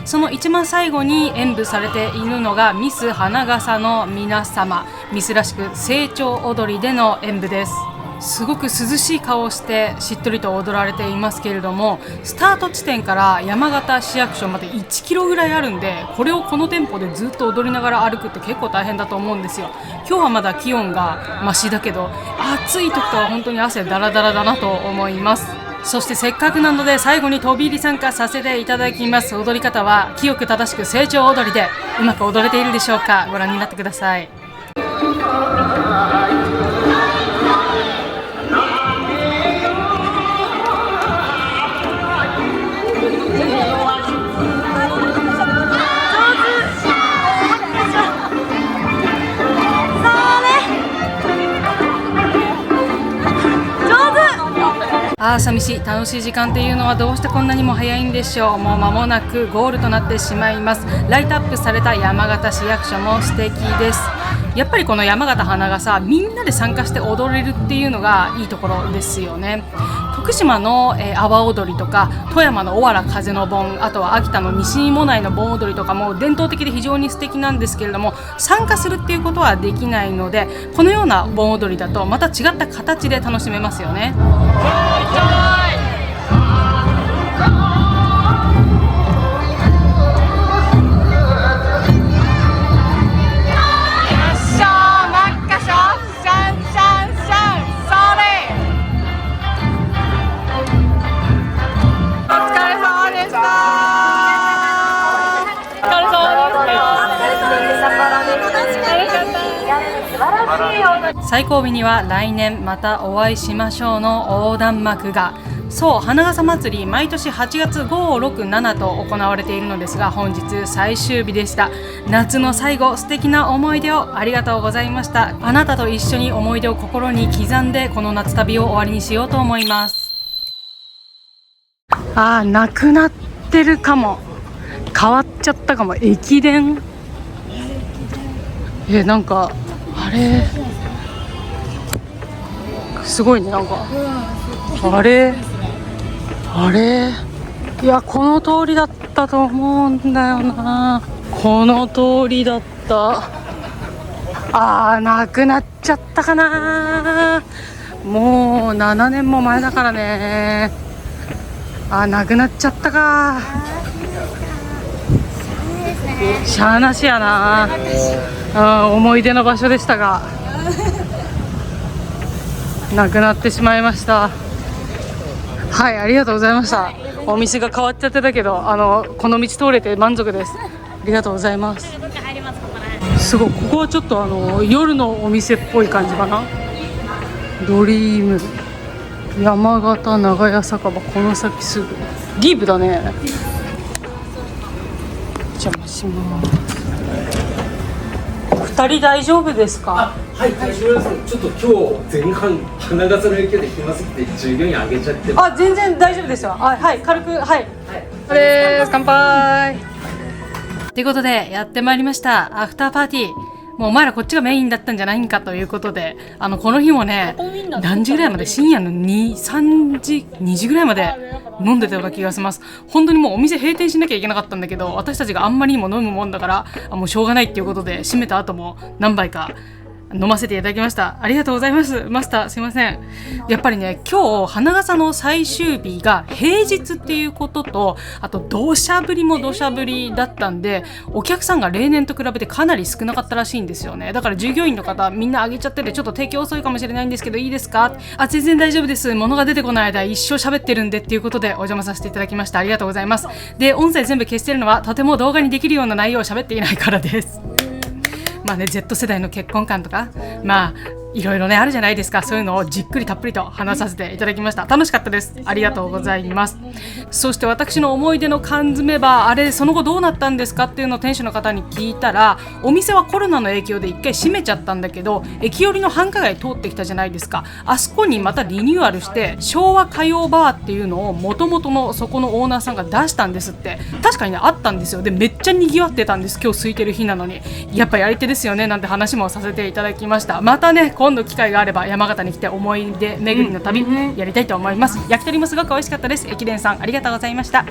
その一番最後に演舞されているのがミス花笠の皆様、ミスらしく成長踊りでの演舞です。すごく涼しい顔をしてしっとりと踊られていますけれども、スタート地点から山形市役所まで1キロぐらいあるんで、これをこのテンポでずっと踊りながら歩くって結構大変だと思うんですよ。今日はまだ気温がマシだけど、暑い時とは本当に汗だらだらだなと思います。そしてせっかくなので最後に飛び入り参加させていただきます。踊り方は清く正しく成長踊りで、うまく踊れているでしょうか。ご覧になってください。寂しい楽しい時間っていうのはどうしてこんなにも早いんでしょう。もう間もなくゴールとなってしまいます。ライトアップされた山形市役所も素敵です。やっぱりこの山形花笠、みんなで参加して踊れるっていうのがいいところですよね。徳島の阿波踊りとか、富山のおわら風の盆、あとは秋田の西芋内の盆踊りとかも伝統的で非常に素敵なんですけれども、参加するっていうことはできないので、このような盆踊りだとまた違った形で楽しめますよね。最後尾には来年またお会いしましょうの横断幕が。そう、花笠祭り毎年8月5、6、7と行われているのですが、本日最終日でした。夏の最後、素敵な思い出をありがとうございました。あなたと一緒に思い出を心に刻んで、この夏旅を終わりにしようと思います。なくなってるかも。変わっちゃったかも。駅伝、なんかあれすごいね。なんかあれいや、この通りだったと思うんだよな。この通りだった。なくなっちゃったかな。もう7年も前だからね。なくなっちゃったか。しゃーなしやな。思い出の場所でしたがなくなってしまいました。はい、ありがとうございました。お店が変わっちゃってたけど、この道通れて満足です。ありがとうございます。すごい、ここはちょっと夜のお店っぽい感じかな。ドリーム山形長屋酒場、この先すぐディープだね。邪魔します。2人大丈夫ですか？はい、大丈夫です。ちょっと今日前半花笠の影響で暇すぎて従業員上げちゃって。全然大丈夫ですよ。はい、軽く、はい。これです。乾杯。ということでやってまいりましたアフターパーティー。もうお前らこっちがメインだったんじゃないんかということで、この日もね、何時ぐらいまで、深夜の2時ぐらいまで飲んでたような気がします。本当にもうお店閉店しなきゃいけなかったんだけど、私たちがあんまりにも飲むもんだから、もうしょうがないっていうことで、閉めた後も何杯か飲ませていただきました。ありがとうございます。マスター、すいません。やっぱりね、今日、花笠の最終日が平日っていうことと、あと、土砂降りも土砂降りだったんで、お客さんが例年と比べてかなり少なかったらしいんですよね。だから従業員の方、みんなあげちゃってて、ちょっと提供遅いかもしれないんですけど、いいですか？全然大丈夫です。物が出てこない間、一生喋ってるんでっていうことでお邪魔させていただきました。ありがとうございます。で、音声全部消してるのは、とても動画にできるような内容を喋っていないからです。まあね、Z 世代の結婚観とか、まあいろいろねあるじゃないですか。そういうのをじっくりたっぷりと話させていただきました。楽しかったです。ありがとうございます。そして私の思い出の缶詰バー、あれその後どうなったんですかっていうのを店主の方に聞いたら、お店はコロナの影響で一回閉めちゃったんだけど、駅寄りの繁華街通ってきたじゃないですか。あそこにまたリニューアルして昭和歌謡バーっていうのを元々のそこのオーナーさんが出したんですって。確かにねあったんですよ。でめっちゃ賑わってたんです。今日空いてる日なのに、やっぱやり手ですよねなんて話もさせていただきました。またね今度機会があれば山形に来て思い出巡りの旅やりたいと思います。焼き鳥もすごく美味しかったです。駅伝さんありがとうございました。す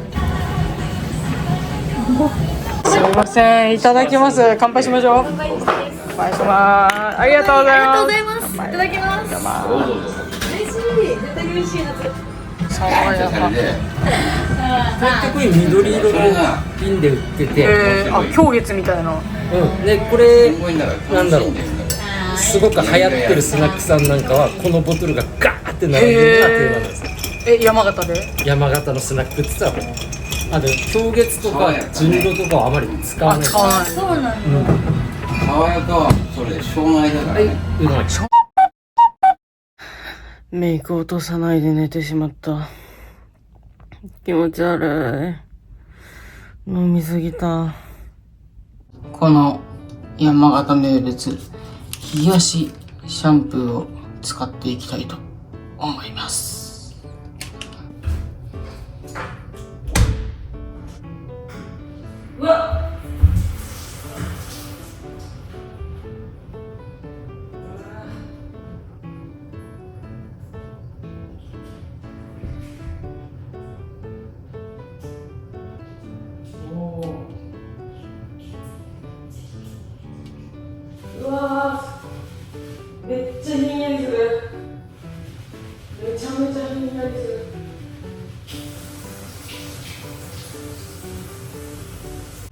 みません、いただきます。乾杯しましょう。乾杯します。ありがとうございます。いただきます。嬉しい。絶対嬉しいやつ。爽やか。これ緑色の瓶で売ってて、狂月みたいな。でこれなんだろう。すごく流行ってるスナックさんなんかはこのボトルがガーって並んでるのがテーマなんですよ。山形で？山形のスナックって言ったら狂月とか純露とかはあまり使わない。そうなんだ。爽やかはそれ障害だからね。メイク落とさないで寝てしまった。気持ち悪い。飲みすぎた。この山形名物冷やしシャンプーを使っていきたいと思います。うわっ、うわー、めっちゃひんやりする。めちゃめちゃひんやりする。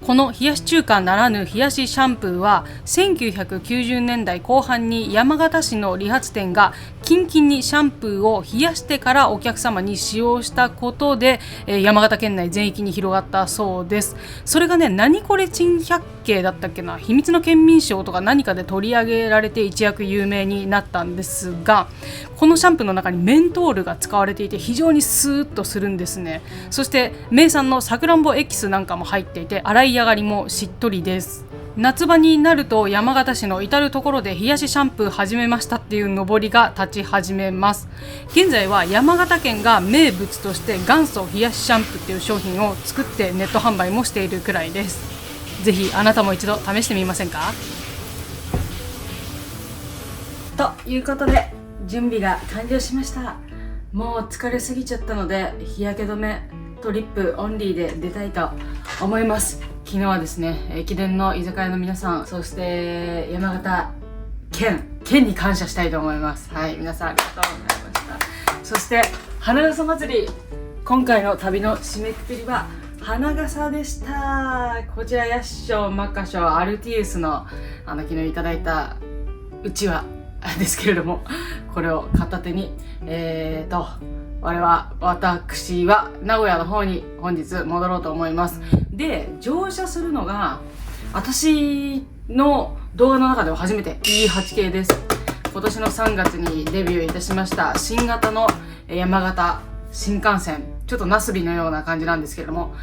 この冷やし中華ならぬ冷やしシャンプーは1990年代後半に山形市の理髪店がキンキンにシャンプーを冷やしてからお客様に使用したことで山形県内全域に広がったそうです。それがね、何これ珍百景だったっけな、秘密の県民賞とか何かで取り上げられて一躍有名になったんですが、このシャンプーの中にメントールが使われていて非常にスーッとするんですね。そして名産のさくらんぼエキスなんかも入っていて洗い上がりもしっとりです。夏場になると山形市の至る所で冷やしシャンプー始めましたっていう上りが立ち始めます。現在は山形県が名物として元祖冷やしシャンプーっていう商品を作ってネット販売もしているくらいです。ぜひあなたも一度試してみませんか？ということで準備が完了しました。もう疲れすぎちゃったので日焼け止めとリップオンリーで出たいと思います。昨日はですね、駅伝の居酒屋の皆さん、そして山形県に感謝したいと思います。はい、皆さんありがとうございました。そして花笠祭り、今回の旅の締めくくりは花笠でした。こちらヤッショマカショアルティウスの昨日いただいたうちわですけれども、これを片手に私は名古屋の方に本日戻ろうと思います。で、乗車するのが私の動画の中では初めて E8 系です。今年の3月にデビューいたしました新型の山形新幹線、ちょっとナスビのような感じなんですけれども、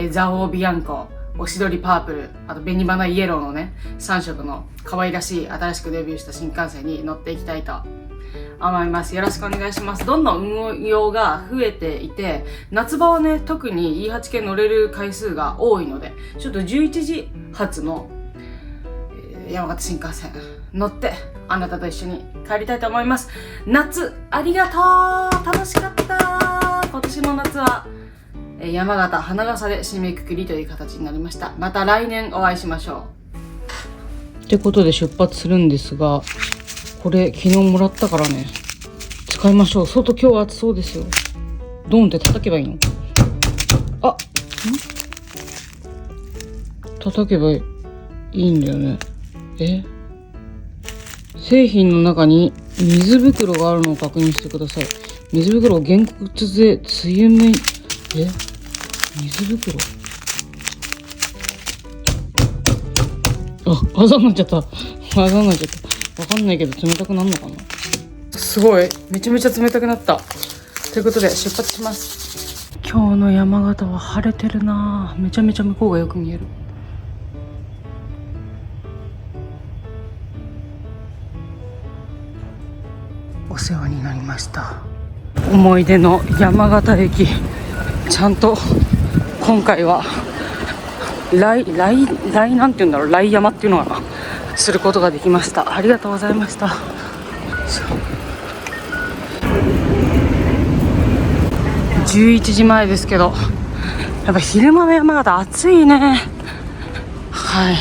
ザオービアンコ、おしどりパープル、あと紅花イエローのね3色の可愛らしい新しくデビューした新幹線に乗っていきたいと思います。よろしくお願いします。どんどん運用が増えていて、夏場はね特に E8 系乗れる回数が多いので、ちょっと11時発の山形新幹線乗ってあなたと一緒に帰りたいと思います。夏ありがとう、楽しかった。今年の夏は山形花笠で締めくくりという形になりました。また来年お会いしましょう。ってことで出発するんですが、これ昨日もらったからね、使いましょう。外今日は暑そうですよ。ドンって叩けばいいの？あ、叩けばいいんだよね。製品の中に水袋があるのを確認してください。水袋を原骨で強め、水袋、あざになっちゃった。わかんないけど冷たくなるのかな。すごい、めちゃめちゃ冷たくなった。ということで出発します。今日の山形は晴れてるな。めちゃめちゃ向こうがよく見える。お世話になりました。思い出の山形駅、ちゃんと今回は来なんていうんだろう、来山っていうのかな、することができました。ありがとうございました。11時前ですけど、やっぱ昼間の山形暑いね。はい。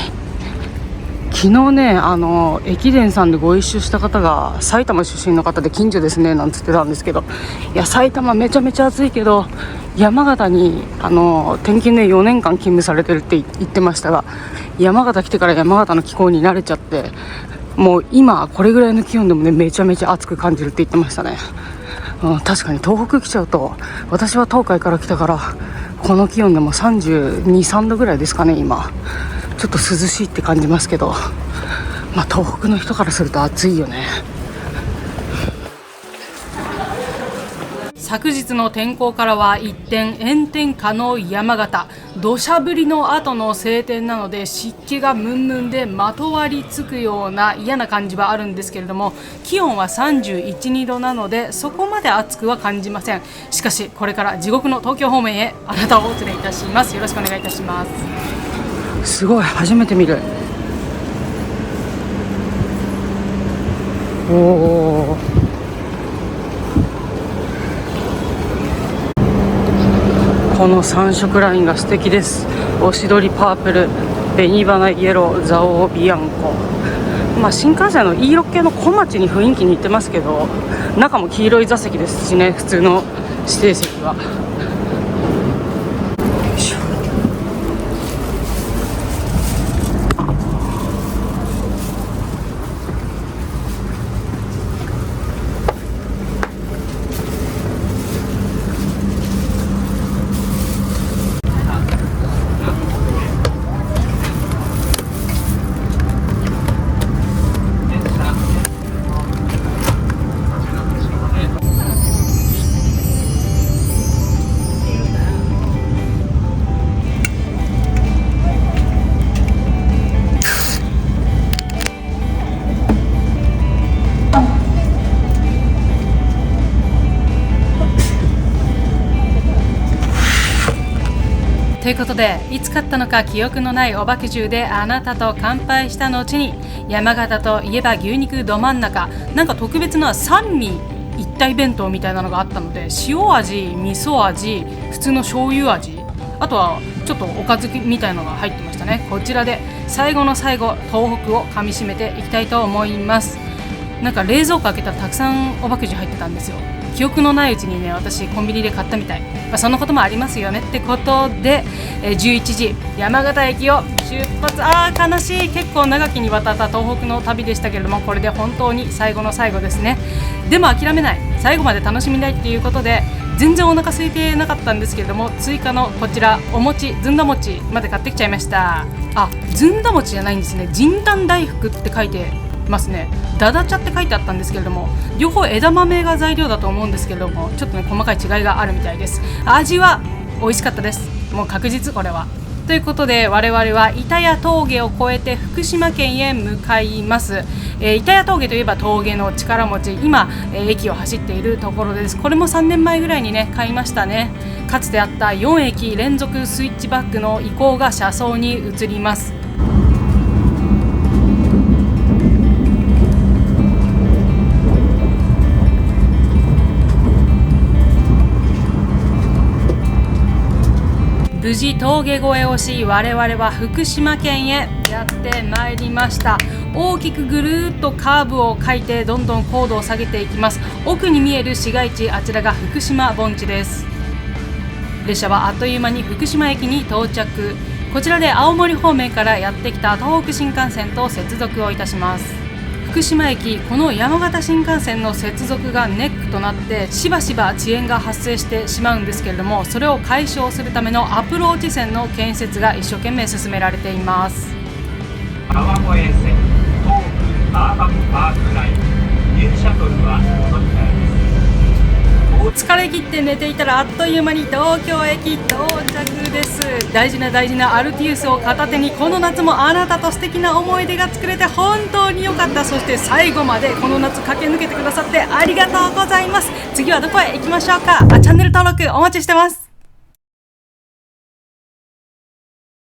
昨日ね、駅伝さんでご一緒した方が埼玉出身の方で近所ですねなんつってたんですけど、いや埼玉めちゃめちゃ暑いけど、山形に転勤で4年間勤務されてるって言ってましたが、山形来てから山形の気候に慣れちゃって、もう今これぐらいの気温でもね、めちゃめちゃ暑く感じるって言ってましたね。確かに東北来ちゃうと、私は東海から来たからこの気温でも32、3度ぐらいですかね。今ちょっと涼しいって感じますけど、まあ東北の人からすると暑いよね。昨日の天候からは一転、炎天下の山形、土砂降りの後の晴天なので湿気がムンムンでまとわりつくような嫌な感じはあるんですけれども、気温は31、2度なのでそこまで暑くは感じません。しかしこれから地獄の東京方面へあなたをお連れいたします。よろしくお願いいたします。すごい、初めて見る。おー、この3色ラインが素敵です。おしどりパープル、紅花イエロー、蔵王ビアンコ。まあ新幹線の E6 系の小町に雰囲気似てますけど、中も黄色い座席ですしね、普通の指定席は。ということで、いつ買ったのか記憶のないおばくじゅうであなたと乾杯した後に、山形といえば牛肉ど真ん中、なんか特別な三味一体弁当みたいなのがあったので、塩味、味噌味、普通の醤油味、あとはちょっとおかずみたいなのが入ってましたね。こちらで最後の最後、東北をかみしめていきたいと思います。なんか冷蔵庫開けたらたくさんおばくじ入ってたんですよ。記憶のないうちにね、私コンビニで買ったみたい。そんなこともありますよねってことで、11時山形駅を出発。悲しい、結構長きにわたった東北の旅でしたけれども、これで本当に最後の最後ですね。でも諦めない、最後まで楽しみたいっていうことで、全然お腹空いてなかったんですけれども、追加のこちらお餅、ずんだ餅まで買ってきちゃいました。ずんだ餅じゃないんですね、じんだん大福って書いてますね。だだ茶って書いてあったんですけれども、両方枝豆が材料だと思うんですけれども、ちょっとね細かい違いがあるみたいです。味は美味しかったです。もう確実これは。ということで、我々は板谷峠を越えて福島県へ向かいます。板谷峠といえば峠の力持ち、今、駅を走っているところです。これも3年前ぐらいにね買いましたね。かつてあった4駅連続スイッチバックの移行が車窓に移ります。無事峠越えをし、我々は福島県へやってまいりました。大きくぐるーっとカーブを書いてどんどん高度を下げていきます。奥に見える市街地、あちらが福島盆地です。列車はあっという間に福島駅に到着。こちらで青森方面からやってきた東北新幹線と接続をいたします。福島駅、この山形新幹線の接続がネックとなってしばしば遅延が発生してしまうんですけれども、それを解消するためのアプローチ線の建設が一生懸命進められています。川越線東北アーバンパークラインニューシャトルはお乗り換えです。疲れ切って寝ていたらあっという間に東京駅到着です。大事なアルティウスを片手に、この夏もあなたと素敵な思い出が作れて本当に良かった。そして最後までこの夏駆け抜けてくださってありがとうございます。次はどこへ行きましょうか。チャンネル登録お待ちしてます。